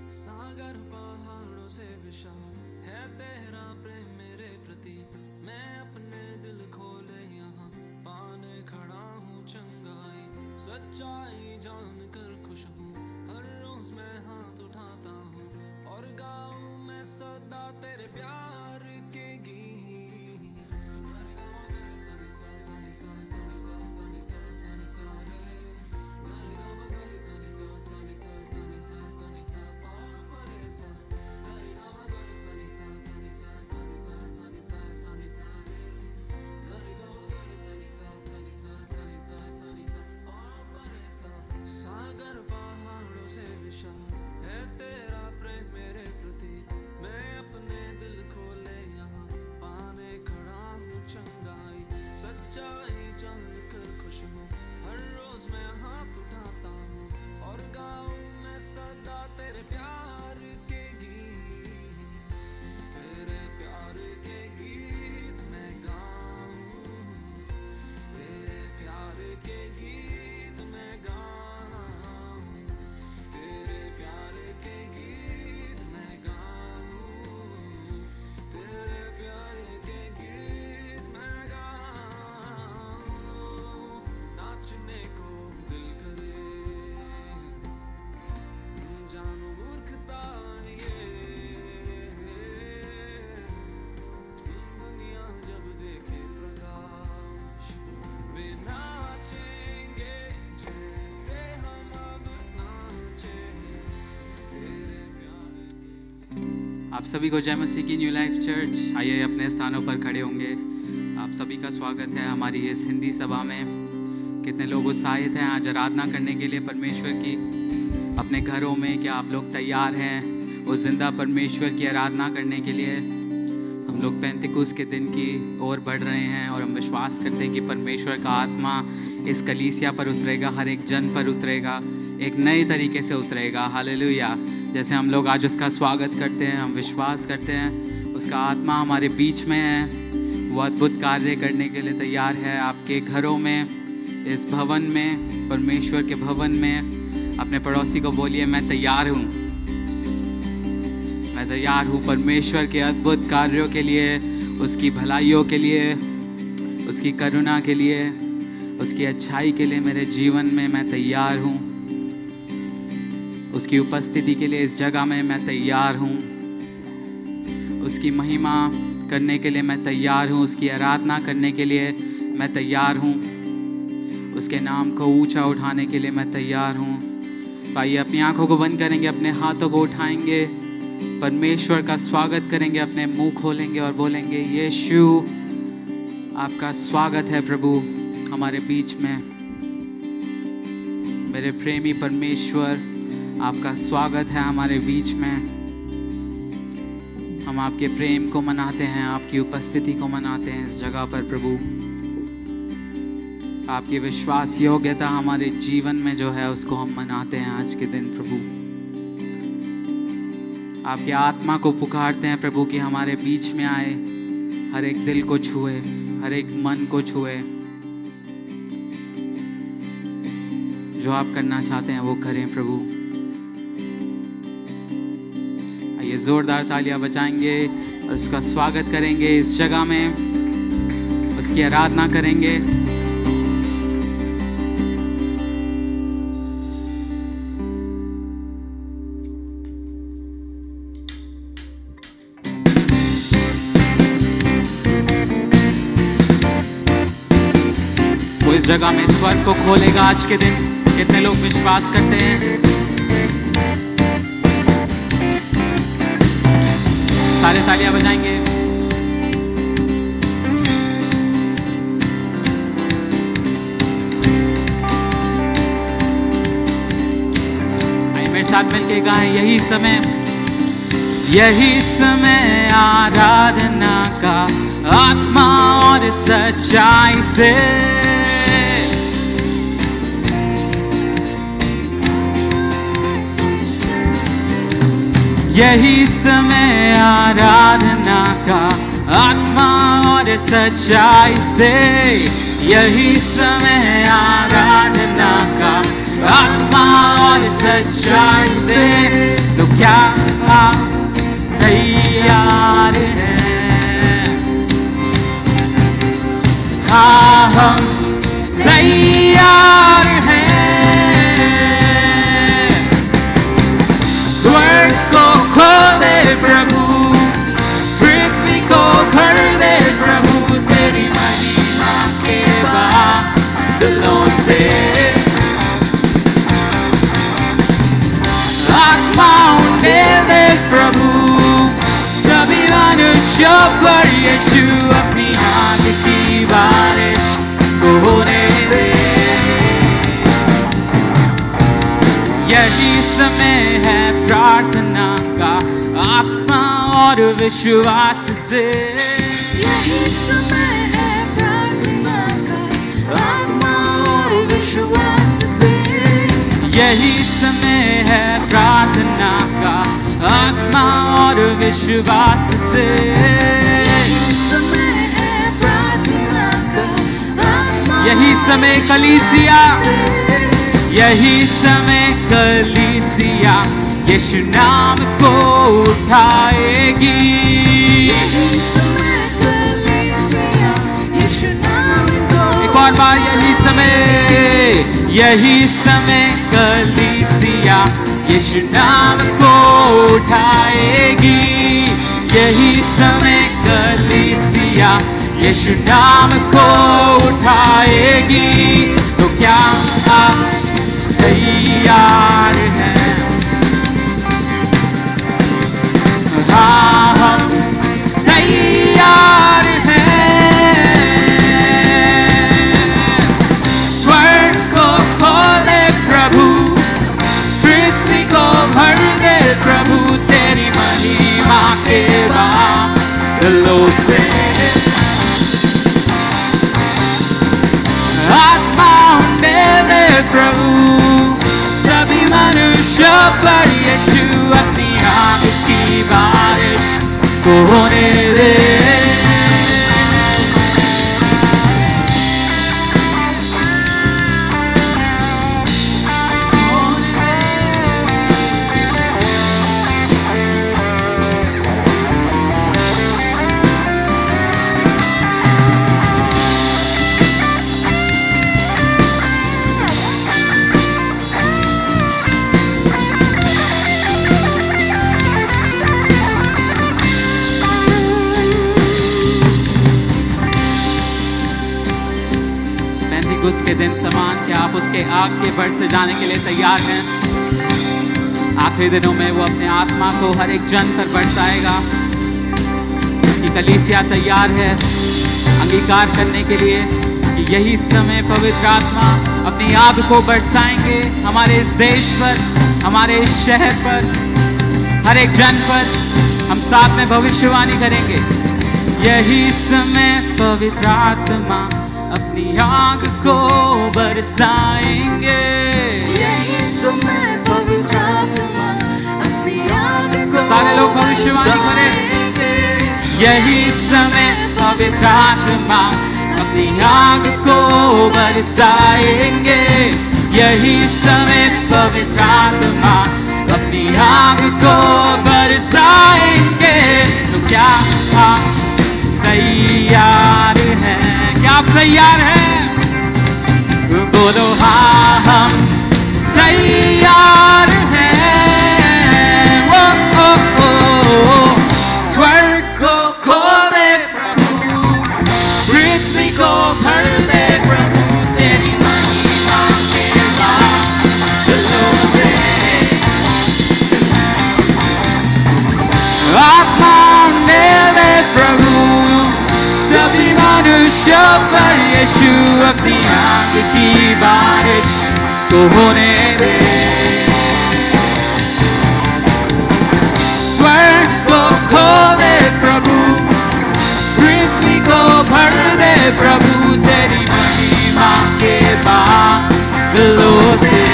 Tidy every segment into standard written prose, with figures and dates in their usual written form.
सागर पहाड़ों से विशाल है तेरा प्रेम मेरे प्रति। मैं अपने दिल खोले यहाँ पाने खड़ा हूँ चंगाई। सच्चाई जान कर खुश हूँ, हर रोज मैं हाथ उठाता हूँ और गाऊँ मैं सदा तेरे प्यार के गीत। सागर पहाड़ों से विशाल है तेरा प्रेम मेरे प्रति। मैं अपने दिल खोले यहाँ पाने खड़ा हूँ चंगाई। सच्चाई जान कर खुश हूँ, हर रोज मैं हाथ उठाता हूँ और गाऊँ मैं सदा तेरे प्यार के गीत। तेरे प्यार के गीत मैं गाऊँ, तेरे प्यार के गीत मैं गाऊँ, तेरे प्यार के गीत मैं गाऊँ, तेरे प्यार के गीत मैं गाऊँ। नाचने को दिल करे, जानू मूर्खता ये, दुनिया जब देखे प्रकाश वे नाचेंगे जैसे हम अब नाचे तेरे प्यार। आप सभी को जय मसीह की न्यू लाइफ चर्च। आइए अपने स्थानों पर खड़े होंगे। आप सभी का स्वागत है हमारी इस हिंदी सभा में। कितने लोग उत्साहित हैं आज आराधना करने के लिए परमेश्वर की अपने घरों में? क्या आप लोग तैयार हैं उस जिंदा परमेश्वर की आराधना करने के लिए? हम लोग पेंतिकुस्त के दिन की ओर बढ़ रहे हैं और हम विश्वास करते हैं कि परमेश्वर का आत्मा इस कलीसिया पर उतरेगा, हर एक जन पर उतरेगा, एक नए तरीके से उतरेगा। हालेलुया। जैसे हम लोग आज उसका स्वागत करते हैं, हम विश्वास करते हैं उसका आत्मा हमारे बीच में है, वो अद्भुत कार्य करने के लिए तैयार है। आपके घरों में, इस भवन में, परमेश्वर के भवन में अपने पड़ोसी को बोलिए, मैं तैयार हूँ, मैं तैयार हूँ परमेश्वर के अद्भुत कार्यों के लिए, उसकी भलाइयों के लिए, उसकी करुणा के लिए, उसकी अच्छाई के लिए। मेरे जीवन में मैं तैयार हूँ, उसकी उपस्थिति के लिए इस जगह में मैं तैयार हूँ, उसकी महिमा करने के लिए मैं तैयार हूँ, उसकी आराधना करने के लिए मैं तैयार हूँ, उसके नाम को ऊंचा उठाने के लिए मैं तैयार हूँ। तो आइए अपनी आंखों को बंद करेंगे, अपने हाथों को उठाएंगे, परमेश्वर का स्वागत करेंगे, अपने मुंह खोलेंगे और बोलेंगे, यीशु आपका स्वागत है प्रभु हमारे बीच में। मेरे प्रेमी परमेश्वर, आपका स्वागत है हमारे बीच में। हम आपके प्रेम को मनाते हैं, आपकी उपस्थिति को मनाते हैं इस जगह पर प्रभु। आपकी विश्वास योग्यता हमारे जीवन में जो है उसको हम मनाते हैं आज के दिन प्रभु। आपके आत्मा को पुकारते हैं प्रभु कि हमारे बीच में आए, हर एक दिल को छुए, हर एक मन को छुए। जो आप करना चाहते हैं वो करें प्रभु। आइए जोरदार तालियां बजाएंगे और उसका स्वागत करेंगे इस जगह में, उसकी आराधना करेंगे। वो इस जगह में स्वर को खोलेगा आज के दिन। कितने लोग विश्वास करते हैं? सारे तालियां बजाएंगे। आइए मेरे साथ मिलके गाएं, यही समय आराधना का, आत्मा और सच्चाई से। यही समय आराधना का, आत्मा और सच्चाई से। यही समय आराधना का, आत्मा और सच्चाई से। तो क्या आप तैयार हैं? हाँ हम तैयार हैं। स्वर्ग को खोल दे प्रभु, पृथ्वी को भर दे प्रभु, तेरी महिमा के बादलों से। आत्मा उंडेल दे प्रभु, सभी मनुष्यों पर यीशु अपनी आग की बारिश को होने दे। यही समय है प्रार्थना का, आत्मा और विश्वास से। यही समय है प्रार्थना का, आत्मा और विश्वास से। यही समय है प्रार्थना का, आत्मा और विश्वास से। यही समय है प्रार्थना का, आत्मा यही समय कलीसिया, से। यही समय कलीसिया यीशु नाम को उठाएगी। यही समय कलीसिया यीशु नाम को। एक और बार, यही समय कलीसिया यीशु नाम को उठाएगी। यही समय कलीसिया यीशु नाम को उठाएगी। तो क्या आप तैयार हैं? हाँ हम तैयार हैं। स्वर्ग को खोल दे प्रभु, पृथ्वी को भर दे प्रभु, तेरी महिमा के बादलों से। आत्मा उंडेल दे प्रभु, सभी मनुष्यों पर यीशु अपनी आग की बारिश को होने दे। उसके दिन समान, क्या आप उसके आग के भर से जाने के लिए तैयार हैं? आखिरी दिनों में वो अपने आत्मा को हर एक जन पर बरसाएगा। उसकी कलीसिया तैयार है अंगीकार करने के लिए कि यही समय पवित्र आत्मा अपनी आग को बरसाएंगे हमारे इस देश पर, हमारे इस शहर पर, हर एक जन पर। हम साथ में भविष्यवाणी करेंगे। यही समय पवित्र आत्मा अपनी आग को बरसाएंगे। यही समय पवित्र आत्मा अपनी आग को। सारे लोग भविष्यवाणी करें। यही समय पवित्र आत्मा अपनी आग को बरसाएंगे। यही समय पवित्र आत्मा अपनी आग को बरसाएंगे। तो क्या आप तैयार हैं? क्या आप तैयार हैं? बोलो हाँ हम तैयार हैं। ओ स्वर्ग को खोल दे प्रभु, पृथ्वी को भर दे प्रभु, तेरी महिमा के मनुष्य पर यीशु अपनी आग की बारिश को होने दे। स्वर्ग को खोले प्रभु, पृथ्वी को भर दे प्रभु तेरी महिमा के बादलों से।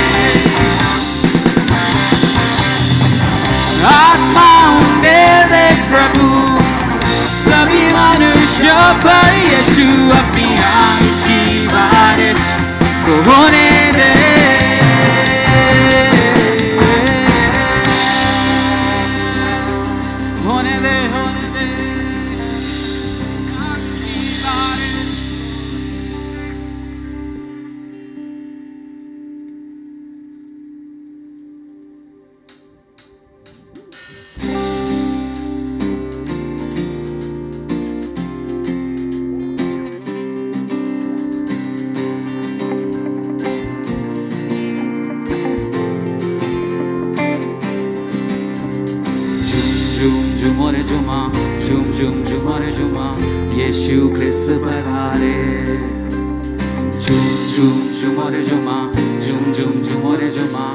आत्मा दे दे प्रभु सभी मनुष्यों पर यीशु अपनी आग की बारिश को होने दे। होने दे, होने दे आग की बारिश। यीशु ख्रिस्त पधारे। झूम झूम झूमरे झूमा, झूम झूम झूमरे झूमा,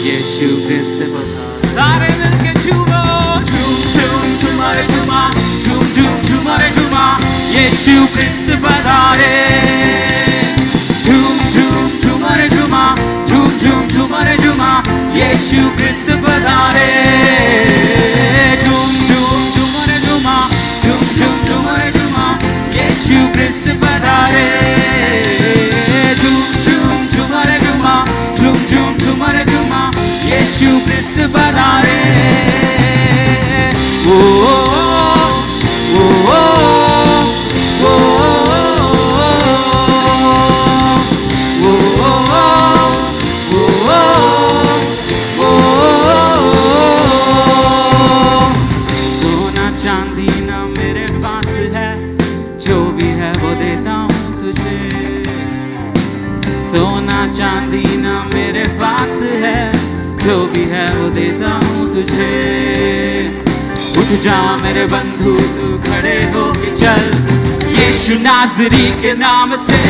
यीशु ख्रिस्त पधारे। सारे मिलके झूमो, झूम झूम झूमरे झूमा, झूम झूम झूमरे झूमा, यीशु ख्रिस्त पधारे। झूम झूम झूमरे झूमा, झूम झूम झूमरे झूमा, यीशु ख्रिस्त पधारे। झूम झूम झूमरे झूमा, झूम झूम झूमरे झूमा, यीशु ख्रिस्त पधारे। झूम झूम झूमरे झूमा, झूम झूम झूमरे झूमा, यीशु ख्रिस्त पधारे। ओ ओ ओ ओ सोना चांदी ना मेरे पास है, जो भी है वो देता हूँ तुझे। सोना चांदी ना मेरे पास है, जो भी है वो देता हूँ तुझे। उठ जा मेरे बंधु तू खड़े हो के चल, यीशु नाज़री के नाम से।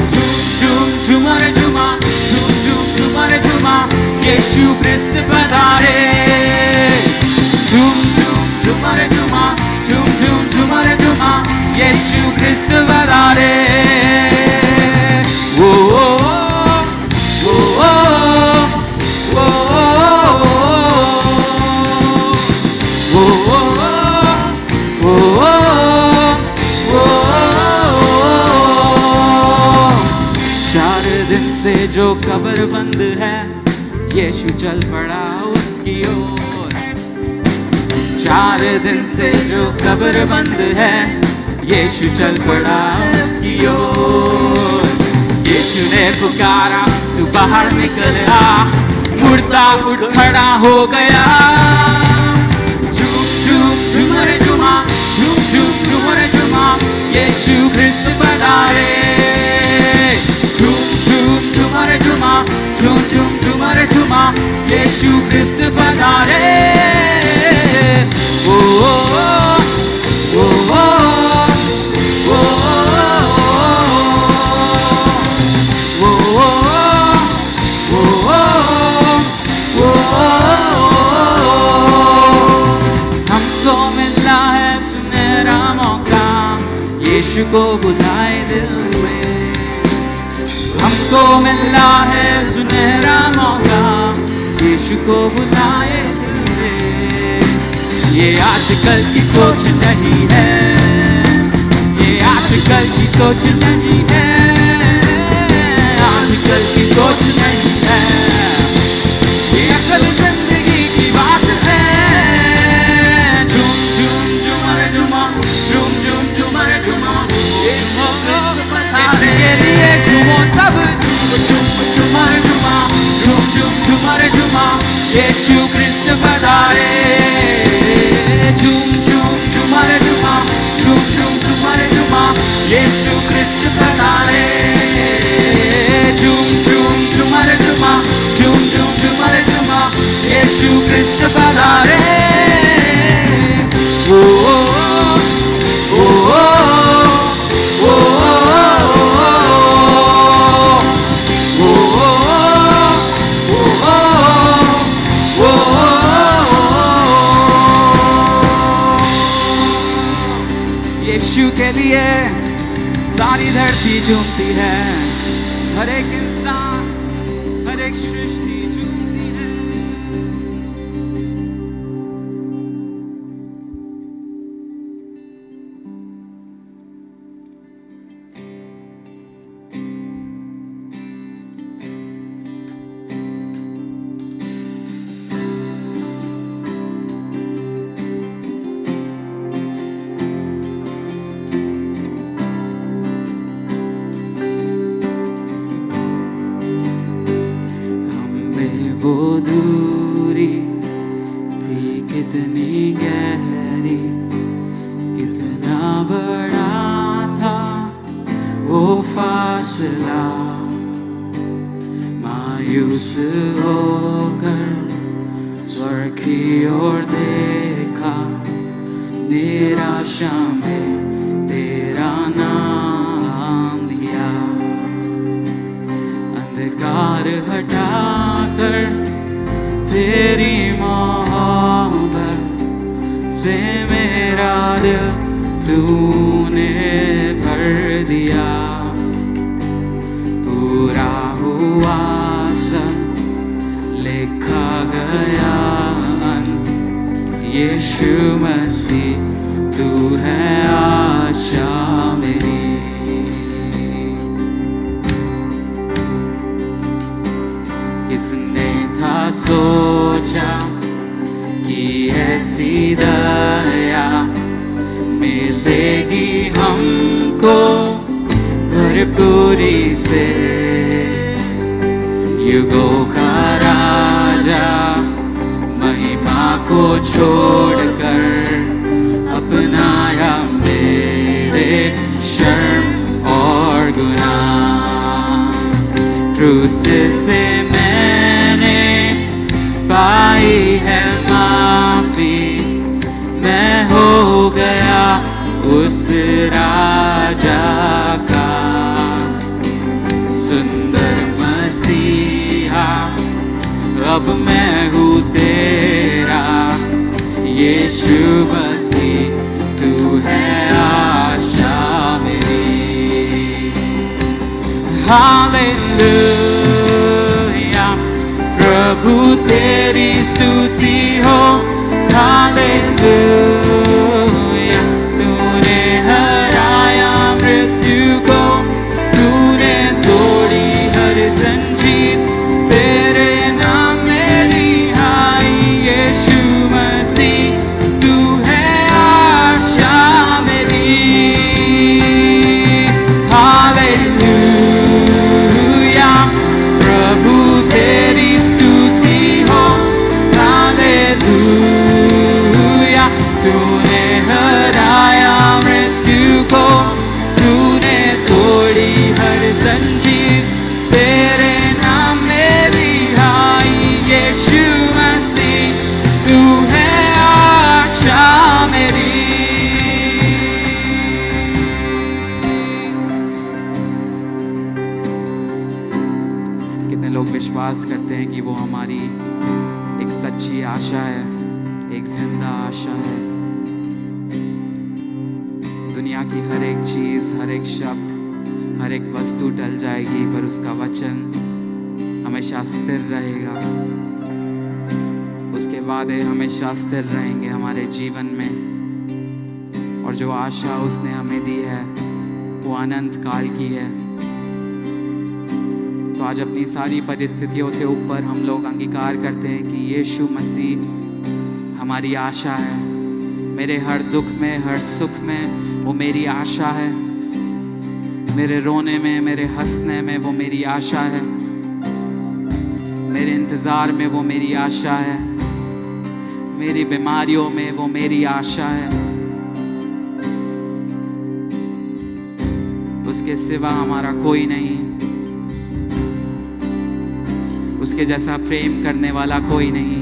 झूम झूम झूमरे झूमा, झूम झूम झूमरे झूमा, यीशु ख्रिस्त पधारे। झूम झूम झूमरे झूमा, झूम झूम झूमरे झूमा, यीशु ख्रिस्त पधारे। ओ ओ ओ ओ चार दिन से जो कब्र बंद है, यीशु चल पड़ा उसकी ओर। 4 दिन से जो कब्र बंद है, यीशु चल पड़ा उसकी ओर। यीशु ने पुकारा तू बाहर निकल आ, मुर्दा उठ खड़ा हो गया। झूम झूम झूमरे झूमा, झूम झूम झूमरे झूमा, यीशु ख्रिस्त पधारे। झूम झूम झूमरे झूमा, झूम झूम झूमरे झूमा, यीशु ख्रिस्त पधारे। ओ ओ ओ ओ ओ हमको मिला है सुनहरा मौका, यीशु को बुलाए दिल में। हमको मिला है सुनहरा मौका, यीशु को बुलाए दिल में। ये आजकल की सोच नहीं है, ये आजकल की सोच नहीं है, आजकल की सोच नहीं है, ये असल जिंदगी की बात है। झूम झूम झूमरे झूमा, झूम झूम झूमरे झूमा, यीशु के लिए झूमो सब। झूम झूम झूमरे झूमा, झूम झूम झूमरे झूमा, यीशु ख्रिस्त पधारे। झूम झूम झूमरे झूमा, झूम झूम झूमरे झूमा, यीशु ख्रिस्त पधारे। झूम झूम झूमरे झूमा, झूम झूम झूमरे झूमा, यीशु ख्रिस्त पधारे। ओ ओ ओ ओ यीशु के लिए सारी धरती झूमती है, हर एक इंसान, हर एक सृष्टि झूमती है। वो दूरी थी कितनी गहरी, कितना बड़ा था वो फासला। मायूस होकर स्वर्ग की ओर देखा, निराशा में तेरा नाम लिया। अंधकार हटाकर तेरी मोहब्बत से मेरा दिल तूने भर दिया। पूरा हुआ सब, लिखा गया अंत। यीशु मसीह तू है आशा मेरी। किसने था सोचा कि ऐसी दया मिलेगी हमको भरपूरी से। युगों का राजा महिमा को छोड़कर अपनाया मेरे शर्म और गुनाह। क्रूस से मैंने पाई है माफी, मैं हो गया उस राजा का सुंदर मसीहा। अब मैं हूँ तेरा यीशु मसीह, तू है आशा मेरी। हालेलुया, प्रभु तेरी स्तुति हो। हालेलुया, तूने हराया मृत्यु को, तूने तोड़ी हर जंजीर। तेरे नाम मेरी आई यीशु मसीह, तू है आशा मेरी। हालेलुया, प्रभु तेरी स्तुति हो। हालेलुया, तूने हराया मृत्यु को, तूने तोड़ी हर जंजीर। तेरे नाम मेरी आई यीशु मसीह, तू है आशा मेरी। कितने लोग विश्वास करते हैं कि वो हमारी एक सच्ची आशा है, एक जिंदा आशा है। दुनिया की हर एक चीज, हर एक शब्द, हर एक वस्तु टल जाएगी, पर उसका वचन हमेशा स्थिर रहेगा। उसके वादे हमेशा स्थिर रहेंगे हमारे जीवन में। और जो आशा उसने हमें दी है वो अनंत काल की है। तो आज अपनी सारी परिस्थितियों से ऊपर हम लोग अंगीकार करते हैं कि यीशु मसीह हमारी आशा है। मेरे हर दुख में, हर सुख में वो मेरी आशा है। मेरे रोने में, मेरे हंसने में वो मेरी आशा है। मेरे इंतज़ार में वो मेरी आशा है। मेरी बीमारियों में वो मेरी आशा है। उसके सिवा हमारा कोई नहीं, उसके जैसा प्रेम करने वाला कोई नहीं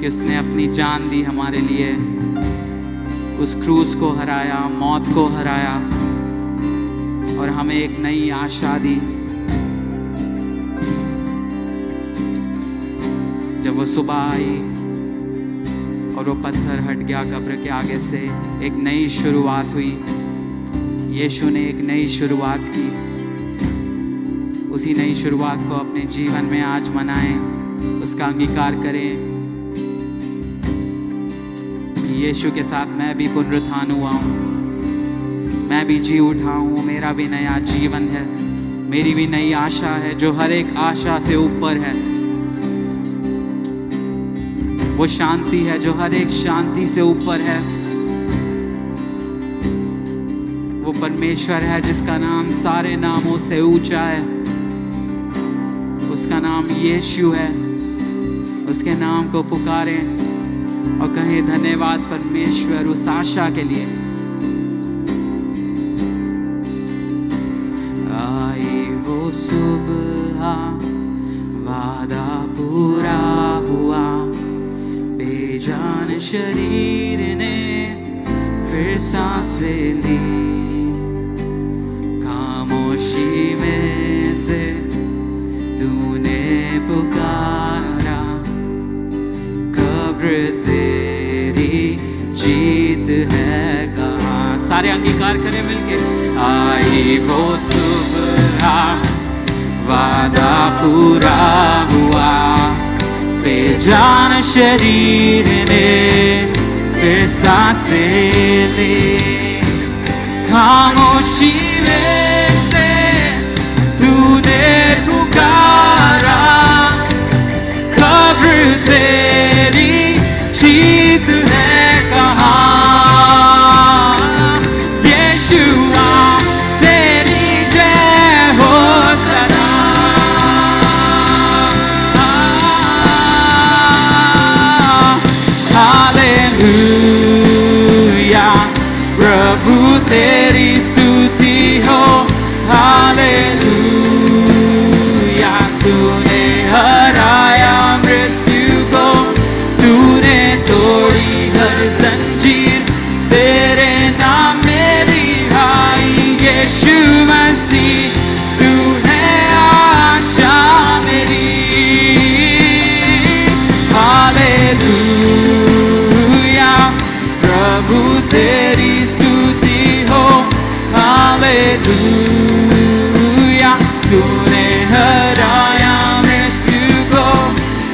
कि उसने अपनी जान दी हमारे लिए। उस क्रूस को हराया, मौत को हराया और हमें एक नई आशा दी। जब वो सुबह आई और वो पत्थर हट गया कब्र के आगे से, एक नई शुरुआत हुई। यीशु ने एक नई शुरुआत की। उसी नई शुरुआत को अपने जीवन में आज मनाएं, उसका अंगीकार करें कि यीशु के साथ मैं भी पुनरुत्थान हुआ हूँ, मैं भी जी उठा हूँ, मेरा भी नया जीवन है, मेरी भी नई आशा है जो हर एक आशा से ऊपर है। वो शांति है जो हर एक शांति से ऊपर है। वो परमेश्वर है जिसका नाम सारे नामों से ऊंचा है। उसका नाम यीशु है। उसके नाम को पुकारें और कहें धन्यवाद परमेश्वर उस आशा के लिए। आई वो सुबह, वादा पूरा हुआ, बेजान शरीर ने फिर सांसें ली। खामोशी में से तूने पुकारा, कब्र तेरी जीत है कहाँ। सारे अंगीकार करें मिलके। आई वो सुबह, वादा पूरा हुआ, बेजान शरीर ने फिर सांसें ली। खामोशी में से तूने पुकारा, कब्र तेरी जीत है कहाँ। यीशुआ तेरी जय हो सदा। हालेलुया, प्रभु तेरी स्तुति हो। हालेलुया, तूने हराया मृत्यु को, तूने तोड़ी हर जंजीर, तेरे नाम मेरी हाई। यीशु मसीह तू है आशा मेरी। हालेलुया, प्रभु तेरी स्तुति हो। हालेलुया, तूने हराया मृत्यु को,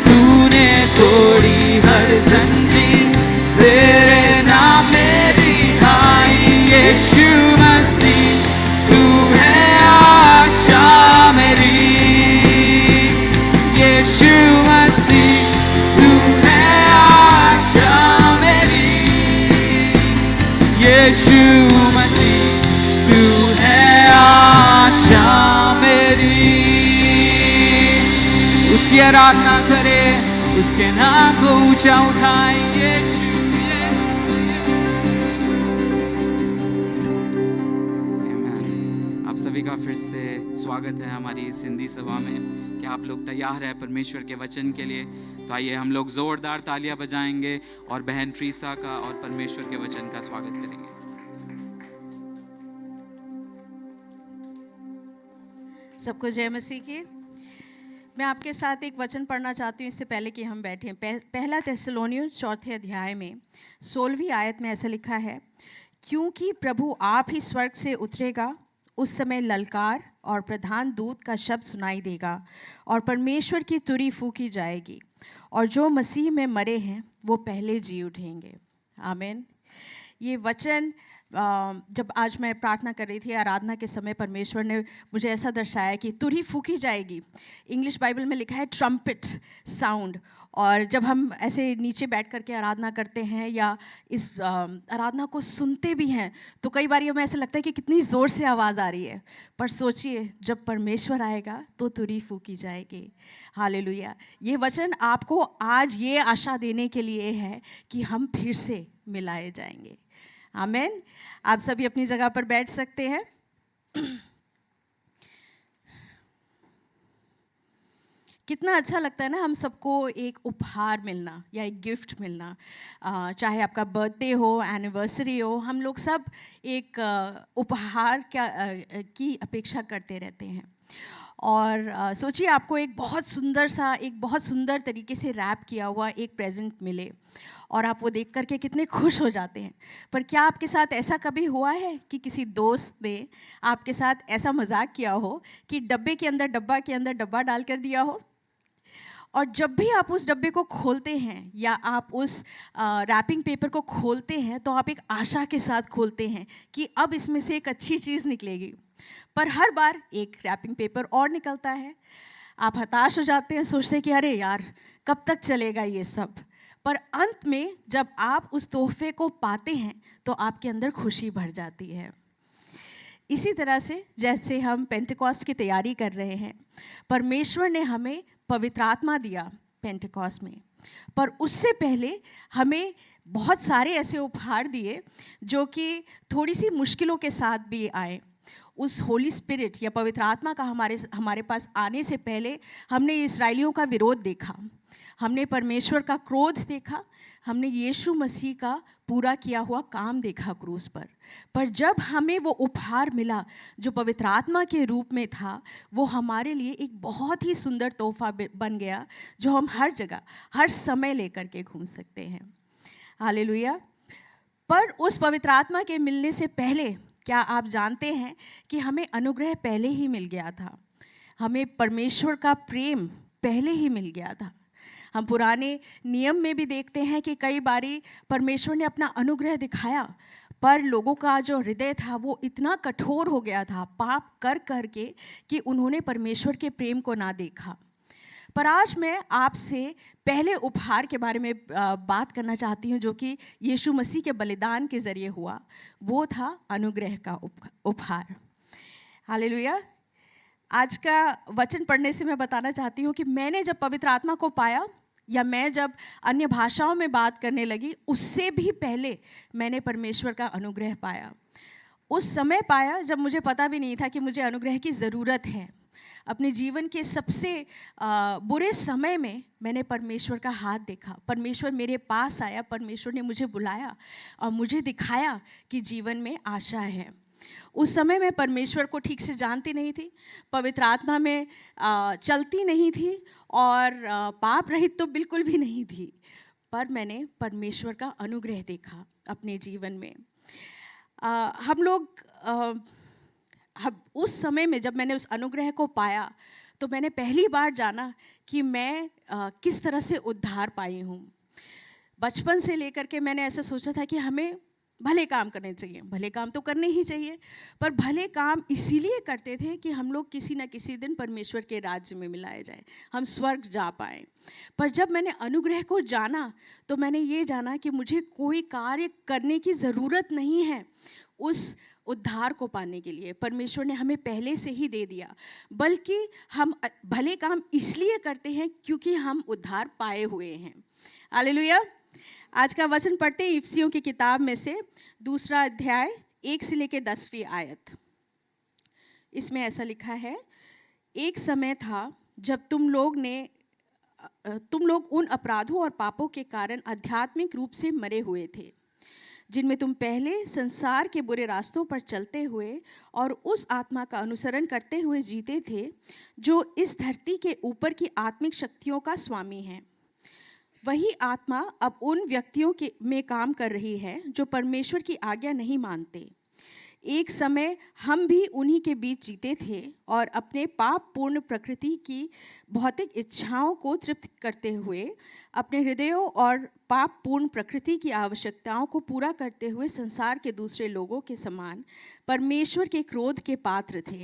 तूने तोड़ी हर जंजीर, तेरे नाम मेरी हाई। यीशु मसीह तू है आशा मेरी। यीशु मसीह तू है आशा मेरी। यीशु मसीह तू है आशा मेरी। उसकी आराधना करे, उसके नाम को ऊंचा उठाए। यीशु आप सभी का फिर से स्वागत है हमारी इस हिंदी सभा में। क्या आप लोग तैयार हैं परमेश्वर के वचन के लिए? तो आइए हम लोग जोरदार तालियां बजाएंगे और बहन ट्रीसा का और परमेश्वर के वचन का स्वागत करेंगे। सबको जय मसीह की। मैं आपके साथ एक वचन पढ़ना चाहती हूँ इससे पहले कि हम बैठें। पहला थिस्सलुनीय 4 अध्याय में 16वीं आयत में ऐसा लिखा है, क्योंकि प्रभु आप ही स्वर्ग से उतरेगा, उस समय ललकार और प्रधान दूत का शब्द सुनाई देगा और परमेश्वर की तुरी फूंकी जाएगी और जो मसीह में मरे हैं वो पहले जी उठेंगे। आमीन। ये वचन जब आज मैं प्रार्थना कर रही थी आराधना के समय, परमेश्वर ने मुझे ऐसा दर्शाया कि तुरही फूंकी जाएगी। इंग्लिश बाइबल में लिखा है ट्रम्पेट साउंड। और जब हम ऐसे नीचे बैठ करके आराधना करते हैं या इस आराधना को सुनते भी हैं तो कई बार हमें ऐसा लगता है कि कितनी ज़ोर से आवाज़ आ रही है, पर सोचिए जब परमेश्वर आएगा तो तुरही फूंकी जाएगी। हालेलुया। ये वचन आपको आज ये आशा देने के लिए है कि हम फिर से मिलाए जाएंगे। आमीन। आप सभी अपनी जगह पर बैठ सकते हैं। कितना अच्छा लगता है ना हम सबको एक उपहार मिलना या एक गिफ्ट मिलना। चाहे आपका बर्थडे हो, एनिवर्सरी हो, हम लोग सब एक उपहार की अपेक्षा करते रहते हैं। और सोचिए आपको एक बहुत सुंदर तरीके से रैप किया हुआ एक प्रेजेंट मिले और आप वो देख करके कितने खुश हो जाते हैं। पर क्या आपके साथ ऐसा कभी हुआ है कि किसी दोस्त ने आपके साथ ऐसा मजाक किया हो कि डब्बे के अंदर डब्बा डाल कर दिया हो, और जब भी आप उस डब्बे को खोलते हैं या आप उस रैपिंग पेपर को खोलते हैं तो आप एक आशा के साथ खोलते हैं कि अब इसमें से एक अच्छी चीज़ निकलेगी, पर हर बार एक रैपिंग पेपर और निकलता है। आप हताश हो जाते हैं, सोचते हैं कि अरे यार कब तक चलेगा ये सब। पर अंत में जब आप उस तोहफे को पाते हैं तो आपके अंदर खुशी भर जाती है। इसी तरह से जैसे हम पेंटेकॉस्ट की तैयारी कर रहे हैं, परमेश्वर ने हमें पवित्र आत्मा दिया पेंटेकॉस्ट में, पर उससे पहले हमें बहुत सारे ऐसे उपहार दिए जो कि थोड़ी सी मुश्किलों के साथ भी आए। उस होली स्पिरिट या पवित्र आत्मा का हमारे पास आने से पहले हमने इस्राएलियों का विरोध देखा, हमने परमेश्वर का क्रोध देखा, हमने यीशु मसीह का पूरा किया हुआ काम देखा क्रूस पर जब हमें वो उपहार मिला जो पवित्र आत्मा के रूप में था, वो हमारे लिए एक बहुत ही सुंदर तोहफा बन गया जो हम हर जगह हर समय लेकर के घूम सकते हैं। हालेलुया। पर उस पवित्र आत्मा के मिलने से पहले क्या आप जानते हैं कि हमें अनुग्रह पहले ही मिल गया था, हमें परमेश्वर का प्रेम पहले ही मिल गया था। हम पुराने नियम में भी देखते हैं कि कई बारी परमेश्वर ने अपना अनुग्रह दिखाया, पर लोगों का जो हृदय था वो इतना कठोर हो गया था पाप कर कर के कि उन्होंने परमेश्वर के प्रेम को ना देखा। पर आज मैं आपसे पहले उपहार के बारे में बात करना चाहती हूँ जो कि यीशु मसीह के बलिदान के ज़रिए हुआ, वो था अनुग्रह का उपहार। हालेलुया। आज का वचन पढ़ने से मैं बताना चाहती हूँ कि मैंने जब पवित्र आत्मा को पाया या मैं जब अन्य भाषाओं में बात करने लगी, उससे भी पहले मैंने परमेश्वर का अनुग्रह पाया। उस समय पाया जब मुझे पता भी नहीं था कि मुझे अनुग्रह की ज़रूरत है। अपने जीवन के सबसे बुरे समय में मैंने परमेश्वर का हाथ देखा, परमेश्वर मेरे पास आया, परमेश्वर ने मुझे बुलाया और मुझे दिखाया कि जीवन में आशा है। उस समय मैं परमेश्वर को ठीक से जानती नहीं थी, पवित्र आत्मा में चलती नहीं थी और पाप रहित तो बिल्कुल भी नहीं थी, पर मैंने परमेश्वर का अनुग्रह देखा अपने जीवन में। हम उस समय में जब मैंने उस अनुग्रह को पाया तो मैंने पहली बार जाना कि मैं किस तरह से उद्धार पाई हूँ। बचपन से लेकर के मैंने ऐसा सोचा था कि हमें भले काम करने चाहिए, भले काम तो करने ही चाहिए, पर भले काम इसीलिए करते थे कि हम लोग किसी न किसी दिन परमेश्वर के राज्य में मिलाए जाए, हम स्वर्ग जा पाएँ। पर जब मैंने अनुग्रह को जाना तो मैंने ये जाना कि मुझे कोई कार्य करने की ज़रूरत नहीं है उस उद्धार को पाने के लिए। परमेश्वर ने हमें पहले से ही दे दिया, बल्कि हम भले काम इसलिए करते हैं क्योंकि हम उद्धार पाए हुए हैं। हालेलुया। आज का वचन पढ़ते हैं इफिसियों की किताब में से 2 अध्याय 1 से लेकर 10वीं आयत। इसमें ऐसा लिखा है, एक समय था जब तुम लोग उन अपराधों और पापों के कारण आध्यात्मिक रूप से मरे हुए थे, जिनमें तुम पहले संसार के बुरे रास्तों पर चलते हुए और उस आत्मा का अनुसरण करते हुए जीते थे जो इस धरती के ऊपर की आत्मिक शक्तियों का स्वामी है। वही आत्मा अब उन व्यक्तियों में काम कर रही है जो परमेश्वर की आज्ञा नहीं मानते। एक समय हम भी उन्हीं के बीच जीते थे और अपने पाप पूर्ण प्रकृति की भौतिक इच्छाओं को तृप्त करते हुए अपने हृदयों और पाप पूर्ण प्रकृति की आवश्यकताओं को पूरा करते हुए संसार के दूसरे लोगों के समान परमेश्वर के क्रोध के पात्र थे।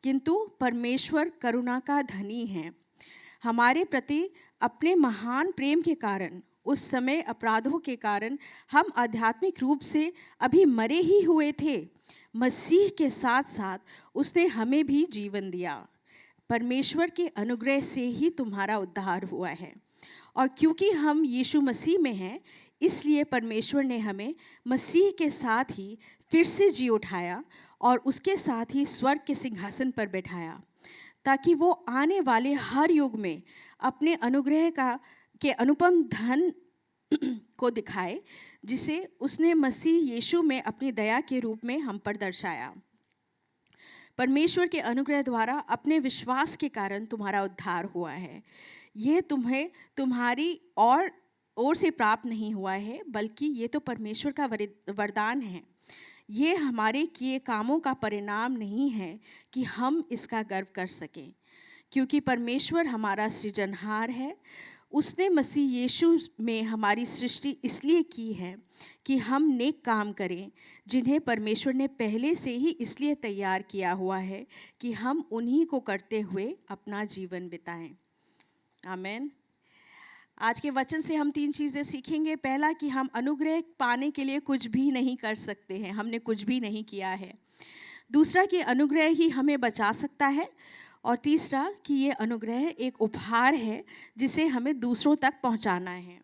किंतु परमेश्वर करुणा का धनी है, हमारे प्रति अपने महान प्रेम के कारण उस समय अपराधों के कारण हम आध्यात्मिक रूप से अभी मरे ही हुए थे, मसीह के साथ साथ उसने हमें भी जीवन दिया। परमेश्वर के अनुग्रह से ही तुम्हारा उद्धार हुआ है, और क्योंकि हम यीशु मसीह में हैं, इसलिए परमेश्वर ने हमें मसीह के साथ ही फिर से जी उठाया और उसके साथ ही स्वर्ग के सिंहासन पर बैठाया, ताकि वो आने वाले हर युग में अपने अनुग्रह के अनुपम धन को दिखाए, जिसे उसने मसीह यीशु में अपनी दया के रूप में हम पर दर्शाया। परमेश्वर के अनुग्रह द्वारा अपने विश्वास के कारण तुम्हारा उद्धार हुआ है। ये तुम्हें तुम्हारी ओर से प्राप्त नहीं हुआ है, बल्कि ये तो परमेश्वर का वरदान है। ये हमारे किए कामों का परिणाम नहीं है कि हम इसका गर्व कर सकें, क्योंकि परमेश्वर हमारा सृजनहार है। उसने मसीह यीशु में हमारी सृष्टि इसलिए की है कि हम नेक काम करें, जिन्हें परमेश्वर ने पहले से ही इसलिए तैयार किया हुआ है कि हम उन्हीं को करते हुए अपना जीवन बिताएं। आमीन। आज के वचन से हम 3 चीज़ें सीखेंगे। पहला, कि हम अनुग्रह पाने के लिए कुछ भी नहीं कर सकते हैं, हमने कुछ भी नहीं किया है। दूसरा, कि अनुग्रह ही हमें बचा सकता है। और तीसरा, कि ये अनुग्रह एक उपहार है जिसे हमें दूसरों तक पहुंचाना है।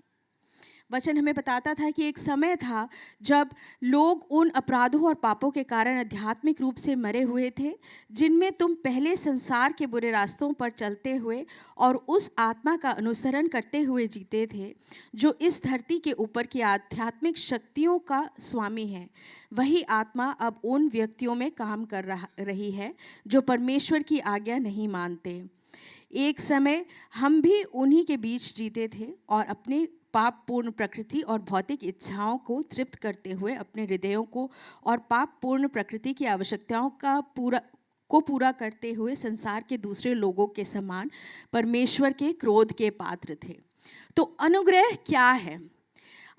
वचन हमें बताता था कि एक समय था जब लोग उन अपराधों और पापों के कारण आध्यात्मिक रूप से मरे हुए थे, जिनमें तुम पहले संसार के बुरे रास्तों पर चलते हुए और उस आत्मा का अनुसरण करते हुए जीते थे जो इस धरती के ऊपर की आध्यात्मिक शक्तियों का स्वामी है। वही आत्मा अब उन व्यक्तियों में काम कर रही है जो परमेश्वर की आज्ञा नहीं मानते। एक समय हम भी उन्हीं के बीच जीते थे और अपने पाप पूर्ण प्रकृति और भौतिक इच्छाओं को तृप्त करते हुए अपने हृदयों को और पाप पूर्ण प्रकृति की आवश्यकताओं का पूरा करते हुए संसार के दूसरे लोगों के समान परमेश्वर के क्रोध के पात्र थे। तो अनुग्रह क्या है?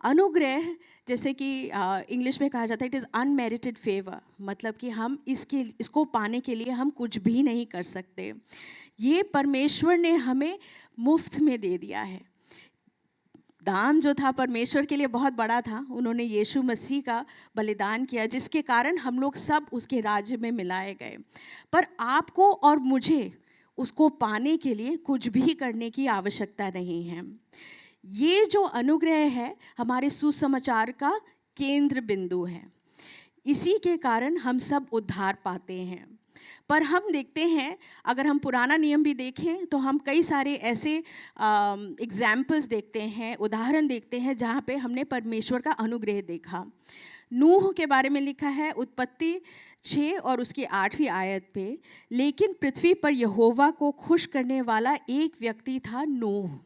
अनुग्रह, जैसे कि इंग्लिश में कहा जाता है, इट इज़ अनमेरिटेड फेवर, मतलब कि हम इसको पाने के लिए हम कुछ भी नहीं कर सकते। ये परमेश्वर ने हमें मुफ्त में दे दिया है। दाम जो था परमेश्वर के लिए बहुत बड़ा था। उन्होंने यीशु मसीह का बलिदान किया, जिसके कारण हम लोग सब उसके राज्य में मिलाए गए। पर आपको और मुझे उसको पाने के लिए कुछ भी करने की आवश्यकता नहीं है। ये जो अनुग्रह है हमारे सुसमाचार का केंद्र बिंदु है। इसी के कारण हम सब उद्धार पाते हैं। पर हम देखते हैं, अगर हम पुराना नियम भी देखें तो हम कई सारे ऐसे एग्जाम्पल्स देखते हैं, उदाहरण देखते हैं जहाँ पे हमने परमेश्वर का अनुग्रह देखा। नूह के बारे में लिखा है उत्पत्ति 6 और उसकी 8वीं आयत पे, लेकिन पृथ्वी पर यहोवा को खुश करने वाला एक व्यक्ति था, नूह।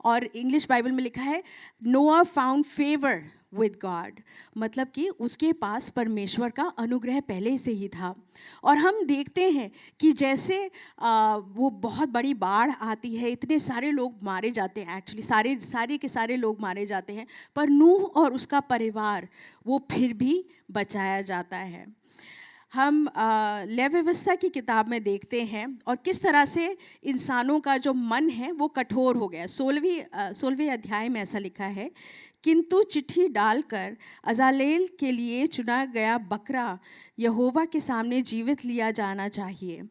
और इंग्लिश बाइबल में लिखा है नोआ फाउंड फेवर विद गॉड, मतलब कि उसके पास परमेश्वर का अनुग्रह पहले से ही था। और हम देखते हैं कि जैसे वो बहुत बड़ी बाढ़ आती है, इतने सारे लोग मारे जाते हैं, एक्चुअली सारे के सारे लोग मारे जाते हैं, पर नूह और उसका परिवार वो फिर भी बचाया जाता है। हम लय व्यवस्था की किताब में देखते हैं और किस तरह से इंसानों का जो मन है वो कठोर हो गया। 16वें अध्याय में ऐसा लिखा है, किंतु चिट्ठी डालकर अजालेल के लिए चुना गया बकरा यहोवा के सामने जीवित लिया जाना चाहिए।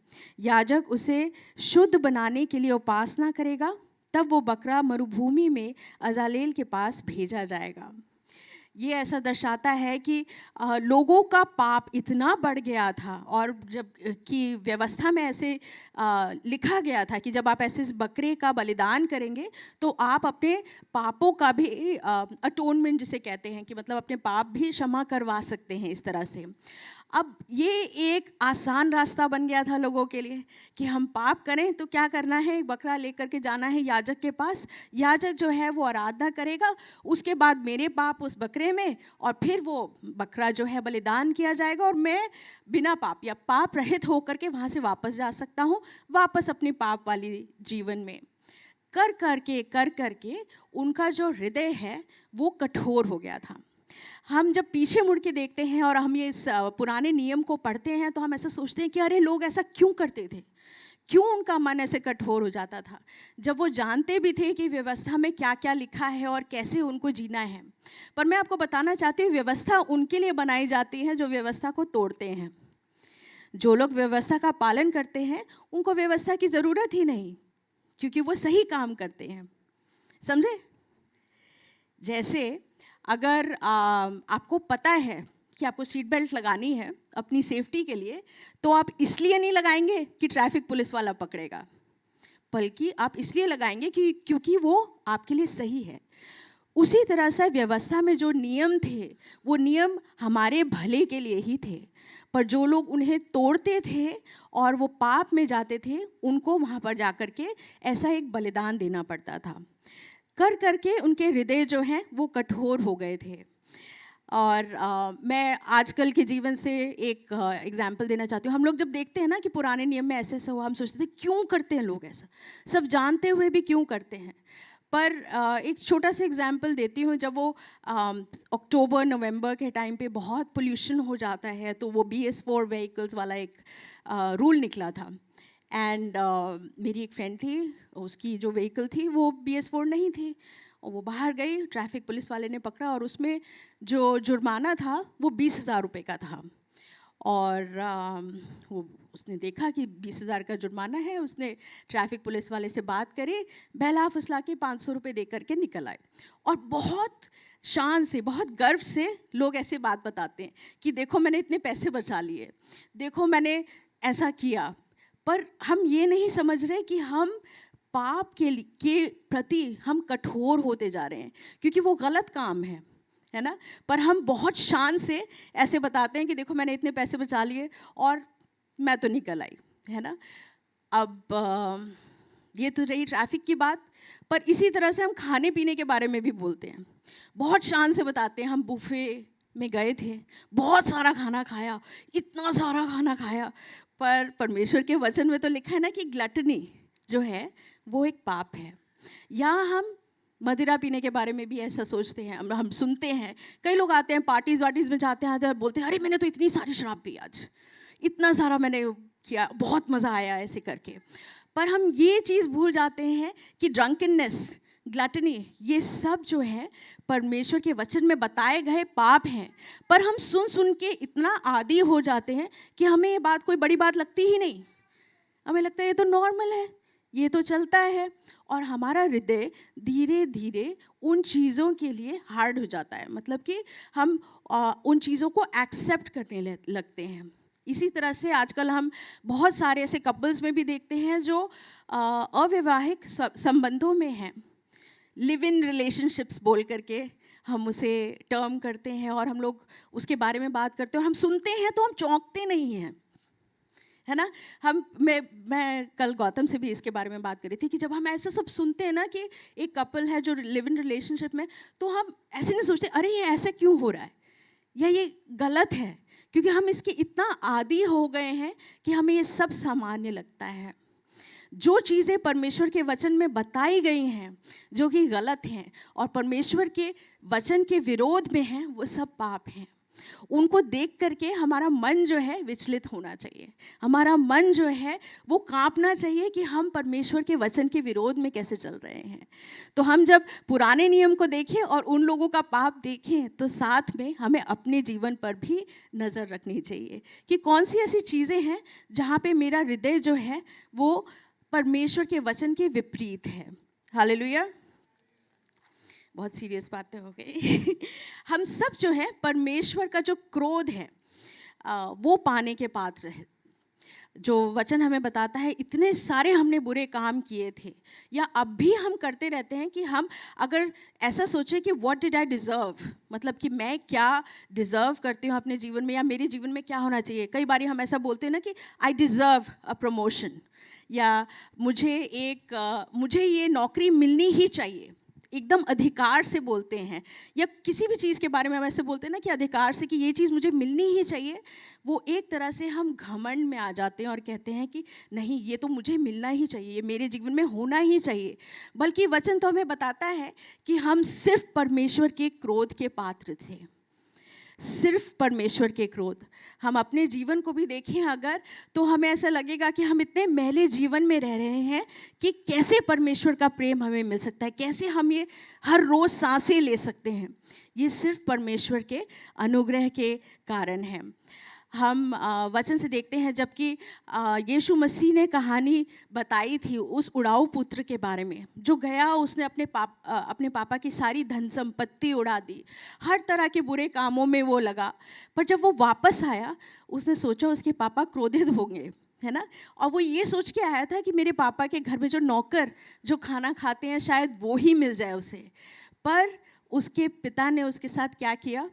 याजक उसे शुद्ध बनाने के लिए उपासना करेगा, तब वो बकरा मरुभूमि में अजालेल के पास भेजा जाएगा। ये ऐसा दर्शाता है कि लोगों का पाप इतना बढ़ गया था, और जब कि व्यवस्था में ऐसे लिखा गया था कि जब आप ऐसे इस बकरे का बलिदान करेंगे तो आप अपने पापों का भी अटोनमेंट जिसे कहते हैं, कि मतलब अपने पाप भी क्षमा करवा सकते हैं इस तरह से। अब ये एक आसान रास्ता बन गया था लोगों के लिए कि हम पाप करें तो क्या करना है, एक बकरा लेकर के जाना है याजक के पास, याजक जो है वो आराधना करेगा, उसके बाद मेरे पाप उस बकरे में, और फिर वो बकरा जो है बलिदान किया जाएगा और मैं बिना पाप या पाप रहित होकर के वहाँ से वापस जा सकता हूँ, वापस अपने पाप वाली जीवन में। कर करके उनका जो हृदय है वो कठोर हो गया था। हम जब पीछे मुड़ के देखते हैं और हम ये इस पुराने नियम को पढ़ते हैं तो हम ऐसा सोचते हैं कि अरे लोग ऐसा क्यों करते थे, क्यों उनका मन ऐसे कठोर हो जाता था, जब वो जानते भी थे कि व्यवस्था में क्या क्या लिखा है और कैसे उनको जीना है। पर मैं आपको बताना चाहती हूँ, व्यवस्था उनके लिए बनाई जाती है जो व्यवस्था को तोड़ते हैं। जो लोग व्यवस्था का पालन करते हैं उनको व्यवस्था की ज़रूरत ही नहीं, क्योंकि वो सही काम करते हैं। समझे? जैसे अगर आपको पता है कि आपको सीट बेल्ट लगानी है अपनी सेफ्टी के लिए, तो आप इसलिए नहीं लगाएंगे कि ट्रैफिक पुलिस वाला पकड़ेगा, बल्कि आप इसलिए लगाएंगे क्योंकि वो आपके लिए सही है। उसी तरह से व्यवस्था में जो नियम थे वो नियम हमारे भले के लिए ही थे, पर जो लोग उन्हें तोड़ते थे और वो पाप में जाते थे उनको वहाँ पर जा कर के ऐसा एक बलिदान देना पड़ता था। कर करके उनके हृदय जो हैं वो कठोर हो गए थे। और मैं आजकल के जीवन से एक एग्जाम्पल देना चाहती हूँ। हम लोग जब देखते हैं ना कि पुराने नियम में ऐसे ऐसा हुआ, हम सोचते थे क्यों करते हैं लोग ऐसा, सब जानते हुए भी क्यों करते हैं। पर एक छोटा सा एग्जाम्पल देती हूँ। जब वो अक्टूबर नवंबर के टाइम पे बहुत पोल्यूशन हो जाता है तो वो BS4 व्हीकल्स वाला एक रूल निकला था। एंड मेरी एक फ्रेंड थी, उसकी जो व्हीकल थी वो BS4 नहीं थी, और वो बाहर गई, ट्रैफिक पुलिस वाले ने पकड़ा और उसमें जो जुर्माना था वो 20,000 रुपये का था। और वो उसने देखा कि 20,000 का जुर्माना है, उसने ट्रैफिक पुलिस वाले से बात करी, बहला फुसला के 500 रुपये दे करके निकल आए। और बहुत शान से, बहुत गर्व से लोग ऐसे बात बताते हैं कि देखो मैंने इतने पैसे बचा लिए, देखो मैंने ऐसा किया। पर हम ये नहीं समझ रहे कि हम पाप के प्रति हम कठोर होते जा रहे हैं, क्योंकि वो गलत काम है ना। पर हम बहुत शान से ऐसे बताते हैं कि देखो मैंने इतने पैसे बचा लिए और मैं तो निकल आई, है ना। अब ये तो रही ट्रैफिक की बात, पर इसी तरह से हम खाने पीने के बारे में भी बोलते हैं, बहुत शान से बताते हैं। हम बुफे में गए थे, बहुत सारा खाना खाया, इतना सारा खाना खाया, पर परमेश्वर के वचन में तो लिखा है ना कि ग्लटनी जो है वो एक पाप है। या हम मदिरा पीने के बारे में भी ऐसा सोचते हैं, हम सुनते हैं कई लोग आते हैं पार्टीज़ वार्टीज़ में जाते हैं, बोलते हैं अरे मैंने तो इतनी सारी शराब पी आज, इतना सारा मैंने किया, बहुत मज़ा आया ऐसे करके। पर हम ये चीज़ भूल जाते हैं कि ड्रंकननेस, ग्लटनी, ये सब जो है परमेश्वर के वचन में बताए गए पाप हैं। पर हम सुन सुन के इतना आदी हो जाते हैं कि हमें ये बात कोई बड़ी बात लगती ही नहीं, हमें लगता है ये तो नॉर्मल है, ये तो चलता है। और हमारा हृदय धीरे धीरे उन चीज़ों के लिए हार्ड हो जाता है, मतलब कि हम उन चीज़ों को एक्सेप्ट करने लगते हैं। इसी तरह से आजकल हम बहुत सारे ऐसे कपल्स में भी देखते हैं जो अवैवाहिक संबंधों में हैं, लिव इन रिलेशनशिप्स बोल करके हम उसे टर्म करते हैं, और हम लोग उसके बारे में बात करते हैं और हम सुनते हैं तो हम चौंकते नहीं हैं, है ना। मैं कल गौतम से भी इसके बारे में बात करी थी कि जब हम ऐसा सब सुनते हैं ना कि एक कपल है जो लिव इन रिलेशनशिप में, तो हम ऐसे नहीं सोचते अरे ये ऐसा क्यों हो रहा है या ये गलत है, क्योंकि हम इसके इतना आदी हो गए हैं कि हमें ये सब सामान्य लगता है। जो चीज़ें परमेश्वर के वचन में बताई गई हैं जो कि गलत हैं और परमेश्वर के वचन के विरोध में हैं, वो सब पाप हैं। उनको देख करके हमारा मन जो है विचलित होना चाहिए, हमारा मन जो है वो कांपना चाहिए कि हम परमेश्वर के वचन के विरोध में कैसे चल रहे हैं। तो हम जब पुराने नियम को देखें और उन लोगों का पाप देखें, तो साथ में हमें अपने जीवन पर भी नज़र रखनी चाहिए कि कौन सी ऐसी चीज़ें हैं जहाँ पे मेरा हृदय जो है वो परमेश्वर के वचन के विपरीत है। हालेलुया। बहुत सीरियस बातें हो गई। हम सब जो है परमेश्वर का जो क्रोध है वो पाने के पात्र है। जो वचन हमें बताता है इतने सारे हमने बुरे काम किए थे या अब भी हम करते रहते हैं कि हम अगर ऐसा सोचें कि व्हाट डिड आई डिज़र्व, मतलब कि मैं क्या डिज़र्व करती हूँ अपने जीवन में या मेरे जीवन में क्या होना चाहिए। कई बार हम ऐसा बोलते हैं ना कि आई डिज़र्व अ प्रमोशन, या मुझे ये नौकरी मिलनी ही चाहिए, एकदम अधिकार से बोलते हैं। या किसी भी चीज़ के बारे में हम ऐसे बोलते हैं ना कि अधिकार से कि ये चीज़ मुझे मिलनी ही चाहिए। वो एक तरह से हम घमंड में आ जाते हैं और कहते हैं कि नहीं, ये तो मुझे मिलना ही चाहिए, ये मेरे जीवन में होना ही चाहिए। बल्कि वचन तो हमें बताता है कि हम सिर्फ परमेश्वर के क्रोध के पात्र थे, सिर्फ परमेश्वर के क्रोध। हम अपने जीवन को भी देखें अगर, तो हमें ऐसा लगेगा कि हम इतने मैले जीवन में रह रहे हैं कि कैसे परमेश्वर का प्रेम हमें मिल सकता है, कैसे हम ये हर रोज़ सांसें ले सकते हैं। ये सिर्फ परमेश्वर के अनुग्रह के कारण है। हम वचन से देखते हैं जबकि यीशु मसीह ने कहानी बताई थी उस उड़ाऊ पुत्र के बारे में जो गया, उसने अपने पापा की सारी धन संपत्ति उड़ा दी, हर तरह के बुरे कामों में वो लगा। पर जब वो वापस आया उसने सोचा उसके पापा क्रोधित होंगे, है ना, और वो ये सोच के आया था कि मेरे पापा के घर में जो नौकर जो खाना खाते हैं शायद वो ही मिल जाए उसे। पर उसके पिता ने उसके साथ क्या किया?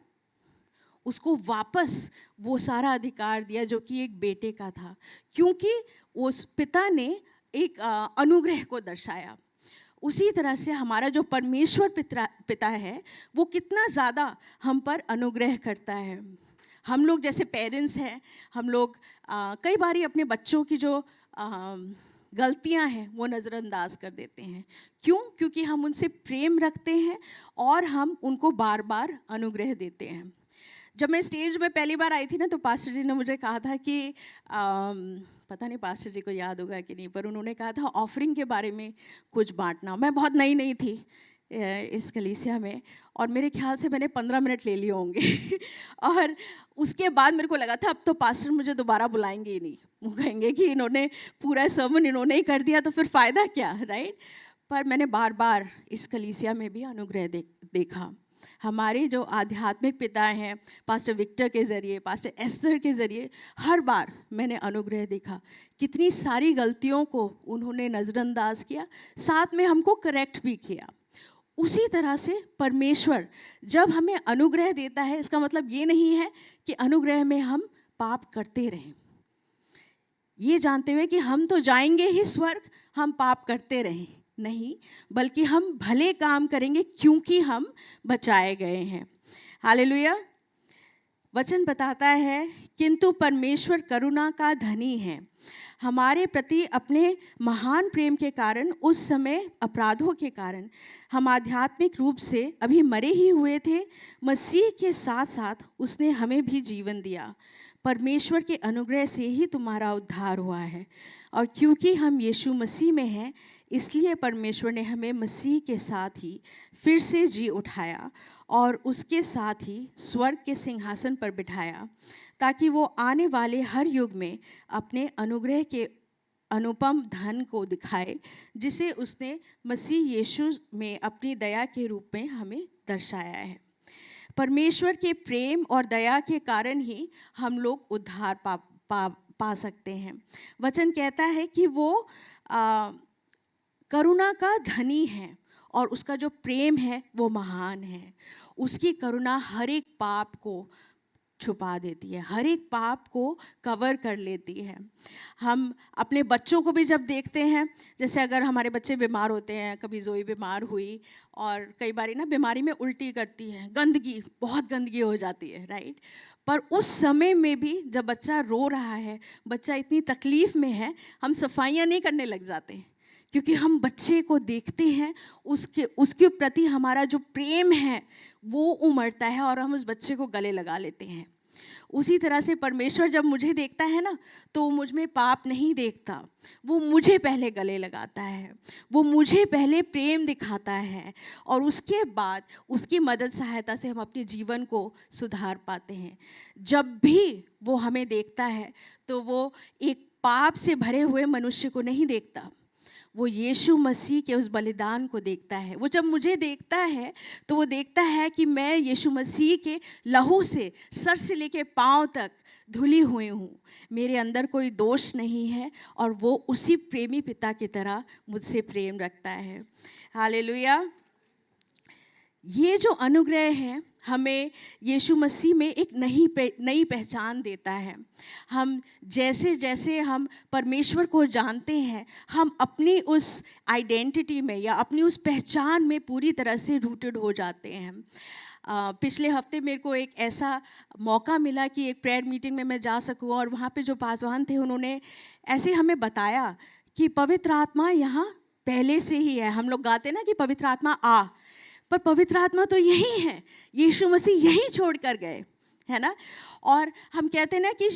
उसको वापस वो सारा अधिकार दिया जो कि एक बेटे का था, क्योंकि उस पिता ने एक अनुग्रह को दर्शाया। उसी तरह से हमारा जो परमेश्वर पिता है वो कितना ज़्यादा हम पर अनुग्रह करता है। हम लोग जैसे पेरेंट्स हैं, हम लोग कई बारी अपने बच्चों की जो गलतियां हैं वो नज़रअंदाज कर देते हैं। क्यों? क्योंकि हम उनसे प्रेम रखते हैं और हम उनको बार बार अनुग्रह देते हैं। जब मैं स्टेज में पहली बार आई थी ना, तो पास्टर जी ने मुझे कहा था कि पता नहीं पास्टर जी को याद होगा कि नहीं, पर उन्होंने कहा था ऑफरिंग के बारे में कुछ बांटना। मैं बहुत नई थी इस कलीसिया में, और मेरे ख्याल से मैंने 15 मिनट ले लिए होंगे और उसके बाद मेरे को लगा था अब तो पास्टर मुझे दोबारा बुलाएंगे ही नहीं, वो कहेंगे कि इन्होंने पूरा सर्मन इन्होंने ही कर दिया तो फिर फ़ायदा क्या, राइट। पर मैंने बार बार इस कलीसिया में भी अनुग्रह देखा। हमारे जो आध्यात्मिक पिता हैं, पास्टर विक्टर के ज़रिए, पास्टर एस्थर के ज़रिए, हर बार मैंने अनुग्रह देखा। कितनी सारी गलतियों को उन्होंने नज़रअंदाज किया, साथ में हमको करेक्ट भी किया। उसी तरह से परमेश्वर जब हमें अनुग्रह देता है, इसका मतलब ये नहीं है कि अनुग्रह में हम पाप करते रहें, ये जानते हुए कि हम तो जाएंगे ही स्वर्ग, हम पाप करते रहें, नहीं, बल्कि हम भले काम करेंगे क्योंकि हम बचाए गए हैं। हालेलुया। वचन बताता है, किंतु परमेश्वर करुणा का धनी है, हमारे प्रति अपने महान प्रेम के कारण, उस समय अपराधों के कारण हम आध्यात्मिक रूप से अभी मरे ही हुए थे, मसीह के साथ साथ उसने हमें भी जीवन दिया। परमेश्वर के अनुग्रह से ही तुम्हारा उद्धार हुआ है, और क्योंकि हम यीशु मसीह में हैं, इसलिए परमेश्वर ने हमें मसीह के साथ ही फिर से जी उठाया और उसके साथ ही स्वर्ग के सिंहासन पर बिठाया, ताकि वो आने वाले हर युग में अपने अनुग्रह के अनुपम धन को दिखाए, जिसे उसने मसीह यीशु में अपनी दया के रूप में हमें दर्शाया है। परमेश्वर के प्रेम और दया के कारण ही हम लोग उद्धार पा सकते हैं। वचन कहता है कि वो करुणा का धनी है और उसका जो प्रेम है वो महान है। उसकी करुणा हर एक पाप को छुपा देती है, हर एक पाप को कवर कर लेती है। हम अपने बच्चों को भी जब देखते हैं, जैसे अगर हमारे बच्चे बीमार होते हैं, कभी जोई बीमार हुई और कई बारी ना बीमारी में उल्टी करती है, गंदगी, बहुत गंदगी हो जाती है, राइट। पर उस समय में भी जब बच्चा रो रहा है, बच्चा इतनी तकलीफ़ में है, हम सफाइयाँ नहीं करने लग जाते, क्योंकि हम बच्चे को देखते हैं, उसके प्रति हमारा जो प्रेम है वो उमड़ता है और हम उस बच्चे को गले लगा लेते हैं। उसी तरह से परमेश्वर जब मुझे देखता है ना, तो वो मुझ में पाप नहीं देखता, वो मुझे पहले गले लगाता है, वो मुझे पहले प्रेम दिखाता है, और उसके बाद उसकी मदद सहायता से हम अपने जीवन को सुधार पाते हैं। जब भी वो हमें देखता है तो वो एक पाप से भरे हुए मनुष्य को नहीं देखता, वो यीशु मसीह के उस बलिदान को देखता है। वो जब मुझे देखता है तो वो देखता है कि मैं यीशु मसीह के लहू से सर से लेके पांव तक धुली हुई हूँ, मेरे अंदर कोई दोष नहीं है, और वो उसी प्रेमी पिता की तरह मुझसे प्रेम रखता है। हालेलुया। ये जो अनुग्रह है हमें यीशु मसीह में एक नई पहचान देता है। हम जैसे जैसे हम परमेश्वर को जानते हैं, हम अपनी उस आइडेंटिटी में या अपनी उस पहचान में पूरी तरह से रूटेड हो जाते हैं। पिछले हफ्ते मेरे को एक ऐसा मौका मिला कि एक प्रेयर मीटिंग में मैं जा सकूं, और वहाँ पे जो पासवान थे उन्होंने ऐसे हमें बताया कि पवित्र आत्मा यहाँ पहले से ही है। हम लोग गाते हैं ना कि पवित्र आत्मा आ, पर पवित्र आत्मा तो यही है, यीशु मसीह यही छोड़ कर गए, है ना। और हम कहते हैं ना कि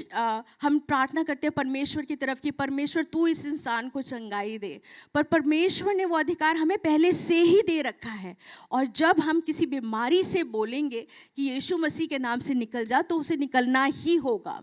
हम प्रार्थना करते हैं परमेश्वर की तरफ कि परमेश्वर तू इस इंसान को चंगाई दे, पर परमेश्वर ने वो अधिकार हमें पहले से ही दे रखा है। और जब हम किसी बीमारी से बोलेंगे कि यीशु मसीह के नाम से निकल जा, तो उसे निकलना ही होगा।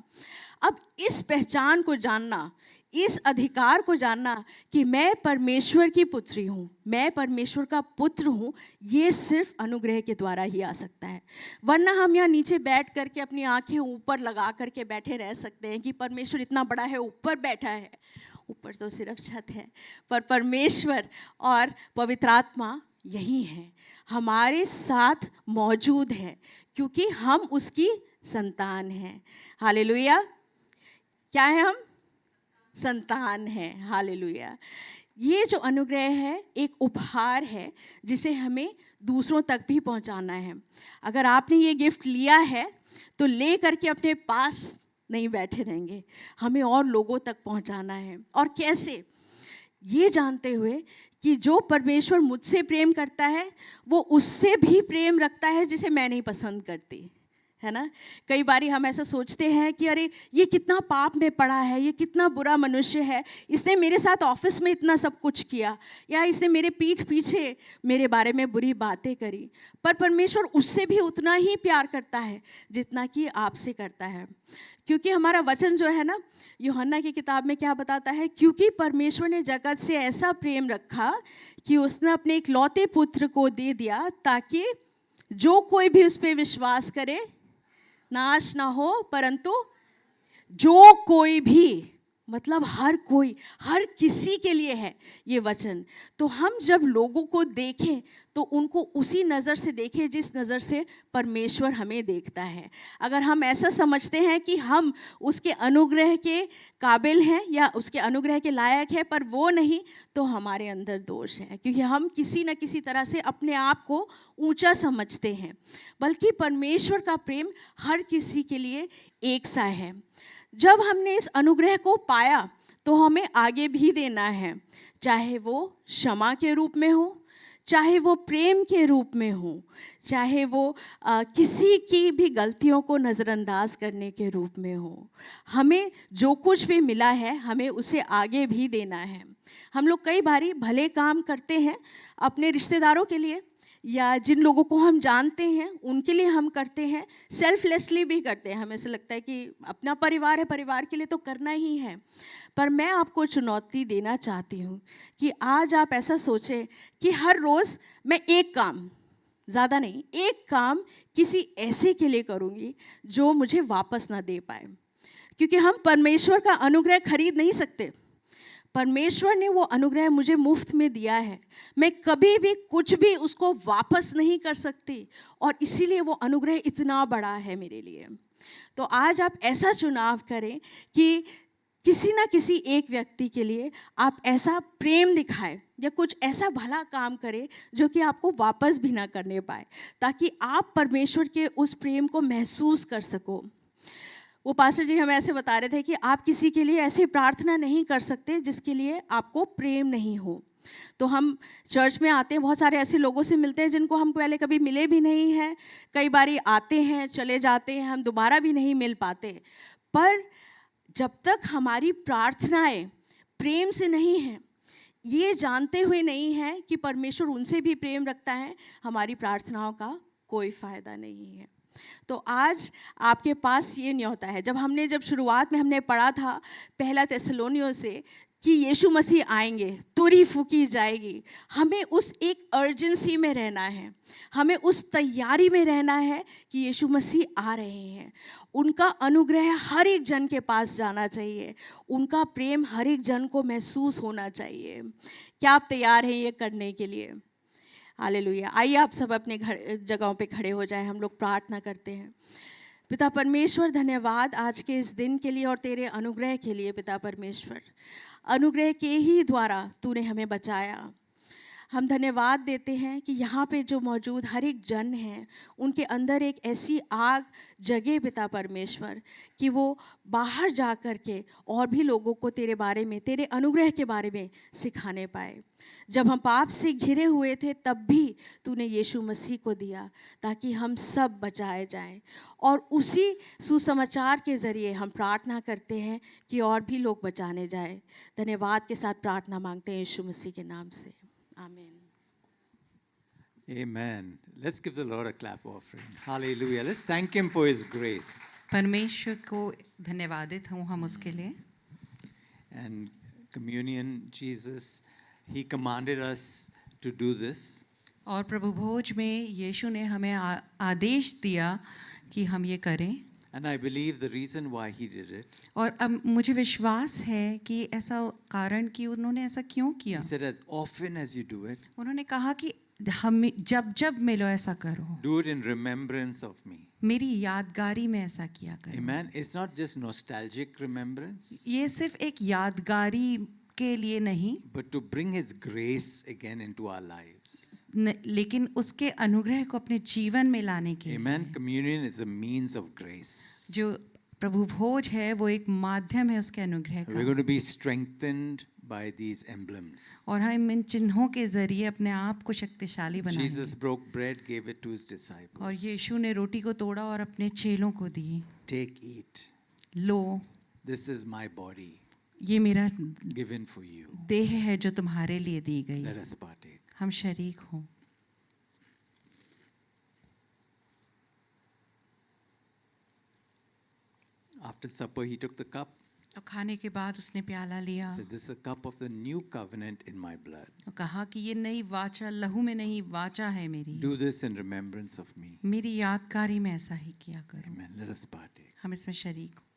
अब इस पहचान को जानना, इस अधिकार को जानना कि मैं परमेश्वर की पुत्री हूँ, मैं परमेश्वर का पुत्र हूँ, ये सिर्फ अनुग्रह के द्वारा ही आ सकता है। वरना हम यहाँ नीचे बैठ करके अपनी आंखें ऊपर लगा करके बैठे रह सकते हैं कि परमेश्वर इतना बड़ा है, ऊपर बैठा है। ऊपर तो सिर्फ छत है, पर परमेश्वर और पवित्र आत्मा यही हैं, हमारे साथ मौजूद है, क्योंकि हम उसकी संतान हैं। हालेलुया। क्या है हम? संतान हैं। हालेलुया। ये जो अनुग्रह है एक उपहार है जिसे हमें दूसरों तक भी पहुंचाना है। अगर आपने ये गिफ्ट लिया है तो ले करके अपने पास नहीं बैठे रहेंगे, हमें और लोगों तक पहुंचाना है। और कैसे? ये जानते हुए कि जो परमेश्वर मुझसे प्रेम करता है वो उससे भी प्रेम रखता है जिसे मैं नहीं पसंद करती, है ना। कई बारी हम ऐसा सोचते हैं कि अरे ये कितना पाप में पड़ा है, ये कितना बुरा मनुष्य है, इसने मेरे साथ ऑफिस में इतना सब कुछ किया, या इसने मेरे पीठ पीछे मेरे बारे में बुरी बातें करी। पर परमेश्वर उससे भी उतना ही प्यार करता है जितना कि आपसे करता है। क्योंकि हमारा वचन जो है ना, यूहन्ना की किताब में क्या बताता है? क्योंकि परमेश्वर ने जगत से ऐसा प्रेम रखा कि उसने अपने इकलौते पुत्र को दे दिया, ताकि जो कोई भी उस पर विश्वास करे नाश ना हो, परंतु जो कोई भी, मतलब हर कोई, हर किसी के लिए है ये वचन। तो हम जब लोगों को देखें तो उनको उसी नज़र से देखें जिस नज़र से परमेश्वर हमें देखता है। अगर हम ऐसा समझते हैं कि हम उसके अनुग्रह के काबिल हैं या उसके अनुग्रह के लायक हैं पर वो नहीं, तो हमारे अंदर दोष है, क्योंकि हम किसी न किसी तरह से अपने आप को ऊंचा समझते हैं। बल्कि परमेश्वर का प्रेम हर किसी के लिए एक सा है। जब हमने इस अनुग्रह को पाया तो हमें आगे भी देना है, चाहे वो क्षमा के रूप में हो, चाहे वो प्रेम के रूप में हो, चाहे वो किसी की भी गलतियों को नज़रअंदाज करने के रूप में हो। हमें जो कुछ भी मिला है हमें उसे आगे भी देना है। हम लोग कई बारी भले काम करते हैं अपने रिश्तेदारों के लिए, या जिन लोगों को हम जानते हैं उनके लिए हम करते हैं, सेल्फलेसली भी करते हैं। हमें ऐसा लगता है कि अपना परिवार है, परिवार के लिए तो करना ही है। पर मैं आपको चुनौती देना चाहती हूँ कि आज आप ऐसा सोचें कि हर रोज़ मैं एक काम, ज़्यादा नहीं, एक काम किसी ऐसे के लिए करूँगी जो मुझे वापस ना दे पाए। क्योंकि हम परमेश्वर का अनुग्रह खरीद नहीं सकते। परमेश्वर ने वो अनुग्रह मुझे मुफ्त में दिया है, मैं कभी भी कुछ भी उसको वापस नहीं कर सकती, और इसीलिए वो अनुग्रह इतना बड़ा है मेरे लिए। तो आज आप ऐसा चुनाव करें कि किसी ना किसी एक व्यक्ति के लिए आप ऐसा प्रेम दिखाएं या कुछ ऐसा भला काम करें जो कि आपको वापस भी ना करने पाए, ताकि आप परमेश्वर के उस प्रेम को महसूस कर सको। वो पास्टर जी हमें ऐसे बता रहे थे कि आप किसी के लिए ऐसे प्रार्थना नहीं कर सकते जिसके लिए आपको प्रेम नहीं हो। तो हम चर्च में आते हैं, बहुत सारे ऐसे लोगों से मिलते हैं जिनको हम पहले कभी मिले भी नहीं हैं, कई बारी आते हैं चले जाते हैं, हम दोबारा भी नहीं मिल पाते। पर जब तक हमारी प्रार्थनाएं प्रेम से नहीं हैं, ये जानते हुए नहीं है कि परमेश्वर उनसे भी प्रेम रखता है, हमारी प्रार्थनाओं का कोई फ़ायदा नहीं है। तो आज आपके पास ये न्योता है। जब शुरुआत में हमने पढ़ा था पहला थिस्सलुनीयों से कि यीशु मसीह आएंगे, तुरही फूकी जाएगी, हमें उस एक अर्जेंसी में रहना है, हमें उस तैयारी में रहना है कि यीशु मसीह आ रहे हैं। उनका अनुग्रह हर एक जन के पास जाना चाहिए, उनका प्रेम हर एक जन को महसूस होना चाहिए। क्या आप तैयार हैं ये करने के लिए? हालेलुया। आइए आप सब अपने जगहों पे खड़े हो जाएं, हम लोग प्रार्थना करते हैं। पिता परमेश्वर, धन्यवाद आज के इस दिन के लिए और तेरे अनुग्रह के लिए। पिता परमेश्वर, अनुग्रह के ही द्वारा तूने हमें बचाया। हम धन्यवाद देते हैं कि यहाँ पे जो मौजूद हर एक जन है उनके अंदर एक ऐसी आग जगे पिता परमेश्वर कि वो बाहर जा कर के और भी लोगों को तेरे बारे में, तेरे अनुग्रह के बारे में सिखाने पाए। जब हम पाप से घिरे हुए थे तब भी तूने यीशु मसीह को दिया ताकि हम सब बचाए जाएं, और उसी सुसमाचार के ज़रिए हम प्रार्थना करते हैं कि और भी लोग बचाने जाए। धन्यवाद के साथ प्रार्थना मांगते हैं यीशु मसीह के नाम से, आमीन। Amen. Let's give the Lord a clap offering. Hallelujah. Let's thank Him for His grace. परमेश्वर को धन्यवादित हूँ हम उसके लिए। And communion, Jesus, He commanded us to do this. और प्रभु भोज में यीशु ने हमें आदेश दिया कि हम ये करें। And I believe the reason why He did it. और अब मुझे विश्वास है कि ऐसा कारण कि उन्होंने ऐसा क्यों किया। He said, as often as you do it, उन्होंने कहा कि हम जब जब मिलो ऐसा करो, Do it in remembrance of me. मेरी यादगारी में ऐसा किया करो। Amen. It's not just nostalgic remembrance, ये सिर्फ एक यादगारी के लिए नहीं, but to bring His grace again into our lives. लेकिन उसके अनुग्रह को अपने जीवन में लाने के लिए। Amen. Communion is a means of grace. जो प्रभु भोज है वो एक माध्यम है उसके अनुग्रह We're का, going to be strengthened by these emblems. और हम इन चिन्हों के जरिए अपने आप को शक्तिशाली बनाएंगे। Jesus broke bread, gave it to His disciples. और यीशु ने रोटी को तोड़ा और अपने चेलों को दी, Take, eat. Low, This is my body ये मेरा given for you. देह है जो तुम्हारे लिए दी गई। Let us partake. हम शरीक हों। After supper, He took the cup. और खाने के बाद उसने प्याला लिया He said, "This is a cup of the new covenant in my blood. और कहा कि ये नई वाचा लहू में नहीं वाचा है मेरी, Do this in remembrance of me." मेरी यादगारी में ऐसा ही किया करो। Amen. Let us partake. हम इसमें शरीक हों।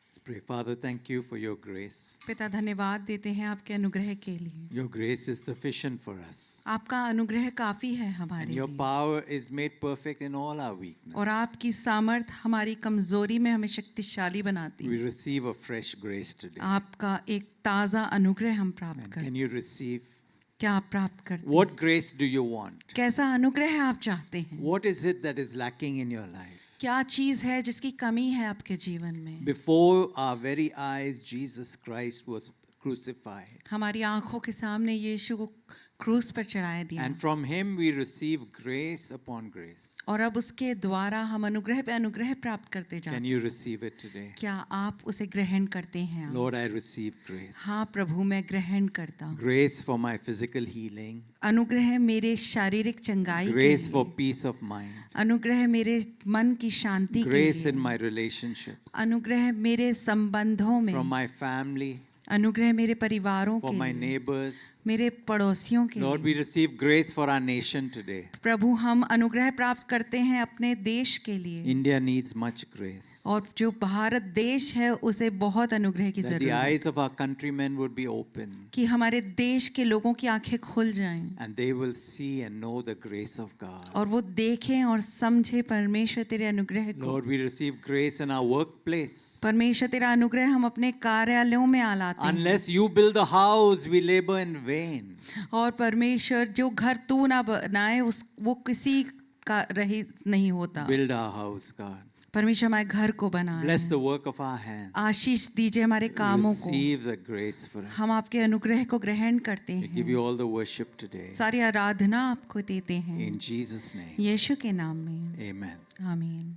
Let's pray. Father, thank you for your grace. पिता धन्यवाद देते हैं आपके अनुग्रह के लिए। Your grace is sufficient for us. आपका अनुग्रह काफी है हमारे And your लिए, power is made perfect in all our और weakness. आपकी सामर्थ हमारी कमजोरी में हमें शक्तिशाली बनाती We है। receive a fresh grace today. आपका एक ताजा अनुग्रह हम प्राप्त Amen. करते Can you receive? हैं। क्या आप प्राप्त करते हैं? What grace do you want? कैसा अनुग्रह आप चाहते हैं? What is it that is lacking in your life? क्या चीज है जिसकी कमी है आपके जीवन में? Before our very eyes, Jesus Christ was crucified. हमारी आंखों के सामने यीशु को क्रूस पर चढ़ाया दिया, And from Him we receive grace upon grace. और अब उसके द्वारा हम अनुग्रह पे अनुग्रह प्राप्त करते जाते Can हैं। you receive it today? क्या आप उसे ग्रहण करते हैं? Lord, I receive grace. हाँ प्रभु, मैं ग्रहण करता हूँ। Grace for my physical healing. अनुग्रह मेरे शारीरिक चंगाई के Grace for लिए, peace of mind. अनुग्रह मेरे मन की शांति के Grace in लिए, my relationships. अनुग्रह मेरे संबंधों में, From my family. अनुग्रह मेरे परिवारों For के my लिए, neighbors. मेरे पड़ोसियों के Lord, लिए। we receive grace for our nation today. प्रभु, हम अनुग्रह प्राप्त करते हैं अपने देश के लिए, India needs much grace. और जो भारत देश है उसे बहुत अनुग्रह की That the जरूरत है, eyes of our countrymen would be open कि हमारे देश के लोगों की आंखें खुल जाएं and they will see and know the grace of God. और वो देखें और समझे परमेश्वर तेरे अनुग्रह को। Lord, we receive grace in our workplace. परमेश्वर तेरा अनुग्रह हम अपने कार्यालयों में आलाते हैं, Unless you build the house, we labor in vain. और परमेश्वर जो घर तू ना बनाए उस वो किसी का रहित नहीं होता। Build our house, God. परमेश्वर हमारे घर को बनाए, Bless the work of our hands. आशीष दीजिए हमारे कामों को। Receive the grace for us. हम आपके अनुग्रह को ग्रहण करते We give हैं, you all the worship today. सारी आराधना आपको देते हैं, In Jesus' name. यीशु के नाम में, Amen. आमीन।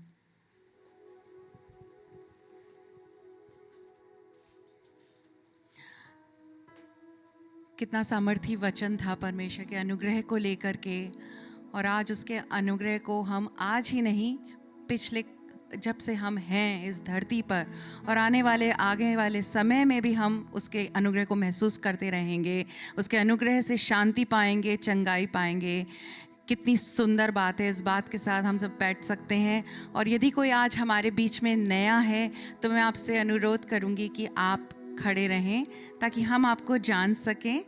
कितना सामर्थी वचन था परमेश्वर के अनुग्रह को लेकर के, और आज उसके अनुग्रह को हम आज ही नहीं, पिछले जब से हम हैं इस धरती पर और आने वाले आगे वाले समय में भी हम उसके अनुग्रह को महसूस करते रहेंगे, उसके अनुग्रह से शांति पाएंगे, चंगाई पाएंगे। कितनी सुंदर बात है। इस बात के साथ हम सब बैठ सकते हैं, और यदि कोई आज हमारे बीच में नया है तो मैं आपसे अनुरोध करूंगी कि आप खड़े रहें ताकि हम आपको जान सकें।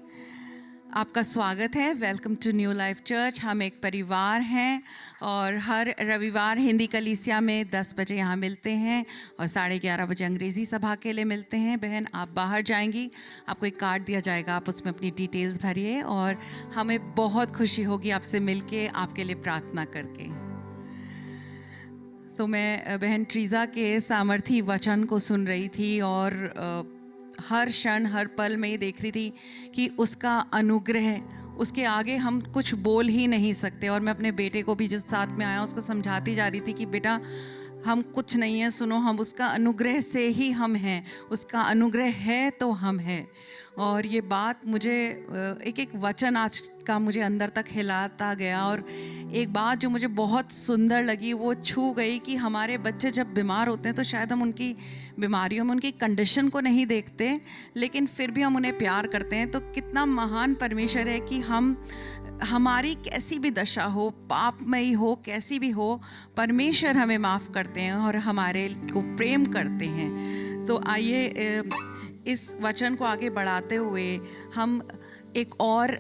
आपका स्वागत है, welcome to New Life Church. हम एक परिवार हैं और हर रविवार हिंदी कलीसिया में 10 बजे यहाँ मिलते हैं और 11:30 बजे अंग्रेज़ी सभा के लिए मिलते हैं। बहन, आप बाहर जाएंगी, आपको एक कार्ड दिया जाएगा, आप उसमें अपनी डिटेल्स भरिए और हमें बहुत खुशी होगी आपसे मिलके, आपके लिए प्रार्थना करके। तो मैं बहन ट्रीज़ा के सामर्थी वचन को सुन रही थी और हर क्षण हर पल में ये देख रही थी कि उसका अनुग्रह, उसके आगे हम कुछ बोल ही नहीं सकते। और मैं अपने बेटे को भी जो साथ में आया उसको समझाती जा रही थी कि बेटा हम कुछ नहीं है, सुनो, हम उसका अनुग्रह से ही हम हैं, उसका अनुग्रह है तो हम हैं। और ये बात मुझे एक एक वचन आज का मुझे अंदर तक हिलाता गया। और एक बात जो मुझे बहुत सुंदर लगी वो छू गई कि हमारे बच्चे जब बीमार होते हैं तो शायद हम उनकी बीमारियों में उनकी कंडीशन को नहीं देखते, लेकिन फिर भी हम उन्हें प्यार करते हैं। तो कितना महान परमेश्वर है कि हम, हमारी कैसी भी दशा हो, पापमयी हो, कैसी भी हो, परमेश्वर हमें माफ़ करते हैं और हमारे को प्रेम करते हैं। तो आइए इस वचन को आगे बढ़ाते हुए हम एक और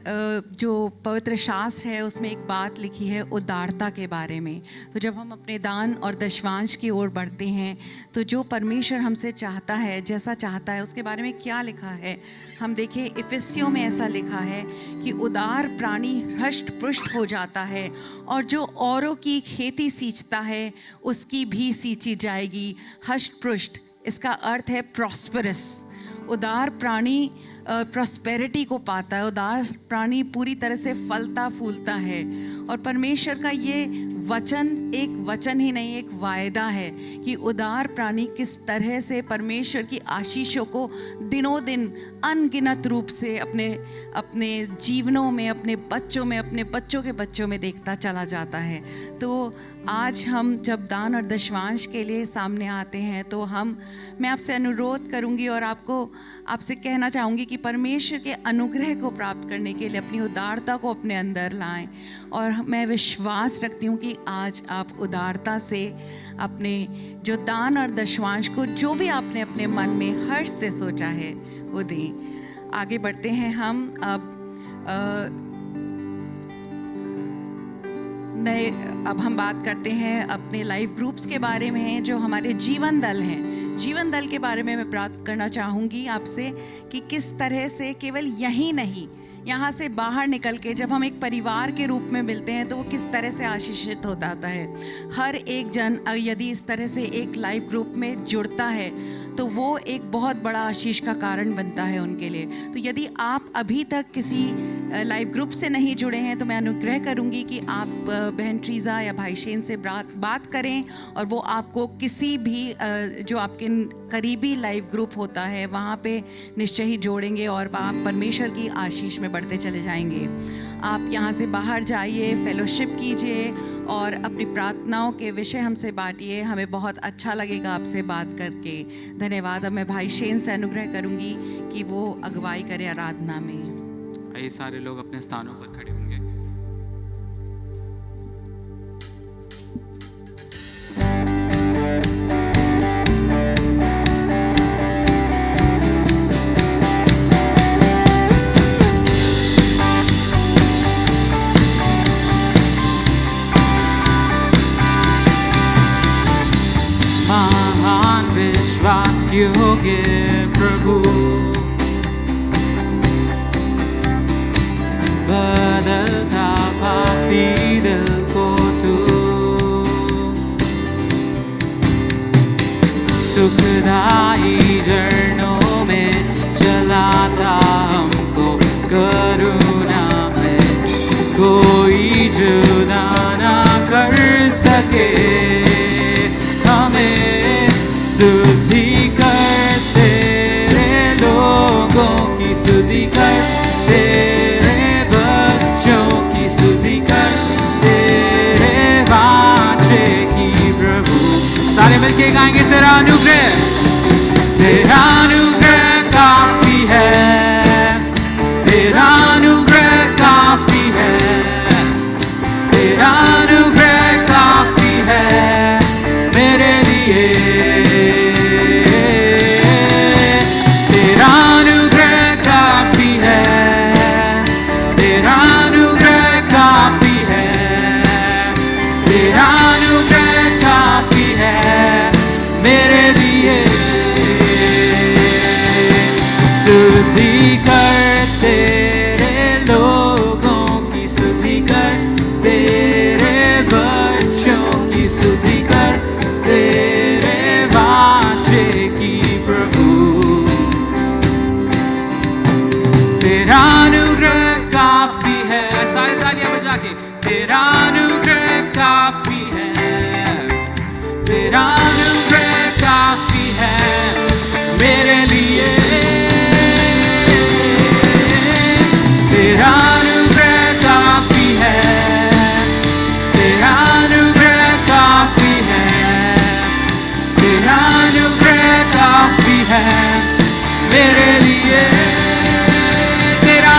जो पवित्र शास्त्र है उसमें एक बात लिखी है उदारता के बारे में। तो जब हम अपने दान और दशवांश की ओर बढ़ते हैं तो जो परमेश्वर हमसे चाहता है, जैसा चाहता है, उसके बारे में क्या लिखा है हम देखें। इफिसियों में ऐसा लिखा है कि उदार प्राणी हष्ट पुष्ट हो जाता है और जो औरों की खेती सींचता है उसकी भी सींची जाएगी। हष्ट पुष्ट इसका अर्थ है प्रॉस्परस। उदार प्राणी प्रॉस्पेरिटी को पाता है, उदार प्राणी पूरी तरह से फलता फूलता है। और परमेश्वर का ये वचन एक वचन ही नहीं, एक वायदा है कि उदार प्राणी किस तरह से परमेश्वर की आशीषों को दिनों दिन अनगिनत रूप से अपने जीवनों में, अपने बच्चों में, अपने बच्चों के बच्चों में देखता चला जाता है। तो आज हम जब दान और दशवांश के लिए सामने आते हैं तो मैं आपसे अनुरोध करूंगी और आपसे कहना चाहूँगी कि परमेश्वर के अनुग्रह को प्राप्त करने के लिए अपनी उदारता को अपने अंदर लाएं। और मैं विश्वास रखती हूँ कि आज आप उदारता से अपने जो दान और दशवांश को, जो भी आपने अपने मन में हर्ष से सोचा है, वो दें। आगे बढ़ते हैं हम अब हम बात करते हैं अपने लाइफ ग्रुप्स के बारे में, जो हमारे जीवन दल हैं। जीवन दल के बारे में मैं बात करना चाहूँगी आपसे कि किस तरह से केवल यही नहीं, यहाँ से बाहर निकल के जब हम एक परिवार के रूप में मिलते हैं तो वो किस तरह से आशीषित हो जाता है। हर एक जन यदि इस तरह से एक लाइफ ग्रुप में जुड़ता है तो वो एक बहुत बड़ा आशीष का कारण बनता है उनके लिए। तो यदि आप अभी तक किसी लाइफ ग्रुप से नहीं जुड़े हैं तो मैं अनुग्रह करूंगी कि आप बहन ट्रीज़ा या भाई शेन से बात करें और वो आपको किसी भी जो आपके करीबी लाइफ ग्रुप होता है वहाँ पे निश्चय ही जोड़ेंगे और आप परमेश्वर की आशीष में बढ़ते चले जाएंगे। आप यहाँ से बाहर जाइए, फेलोशिप कीजिए और अपनी प्रार्थनाओं के विषय हमसे बांटिए। हमें बहुत अच्छा लगेगा आपसे बात करके। धन्यवाद। अब मैं भाई शेन से अनुग्रह करूंगी कि वो अगुवाई करे आराधना में। आइए सारे लोग अपने स्थानों पर खड़े होंगे। महान विश्वास योग्य प्रभु, बदलता पापी दिल को तू सुखदाई झरनों में चलाता हमको करुणा में कोई जुदा ना कर सके। हमें शुद्धि कर तेरे लोगों की शुद्धि कर, तेरे बच्चों की शुद्धि कर, तेरे वांछे की प्रभु। सारे मिलके गाएंगे तेरा अनुग्रह, तेरा अनुग्रह काफी है, तेरा अनुग्रह काफी है, तेरा अनुग्रह काफी है मेरे लिए। तेरा अनुग्रह काफी है, तेरा अनुग्रह काफी है, तेरा अनुग्रह काफी है मेरे लिए। शुद्धि कर तेरे लोगों की शुद्धि कर, तेरे बच्चों की शुद्धि कर, तेरे वांछे की प्रभु। तेरा अनुग्रह काफी है, सारे तालियां बजा के। तेरा अनुग्रह काफी है, तेरा अनुग्रह काफी है मेरे लिए। तेरा अनुग्रह काफी है, तेरा अनुग्रह काफी है, तेरा अनुग्रह काफी है मेरे लिए। तेरा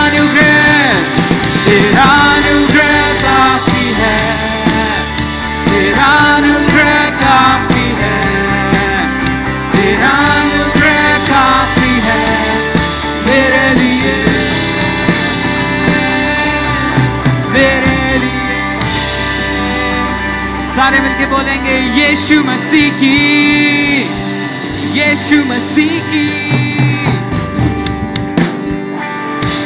अनुग्रह काफी है, बोलेंगे यीशु मसीह की, यीशु मसीह की।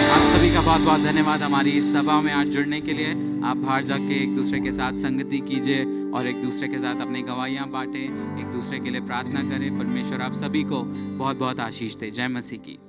आप सभी का बहुत बहुत धन्यवाद हमारी इस सभा में आज जुड़ने के लिए। आप बाहर जाके एक दूसरे के साथ संगति कीजिए और एक दूसरे के साथ अपनी गवाहियाँ बांटें, एक दूसरे के लिए प्रार्थना करें। परमेश्वर आप सभी को बहुत बहुत आशीष दे। जय मसीह की।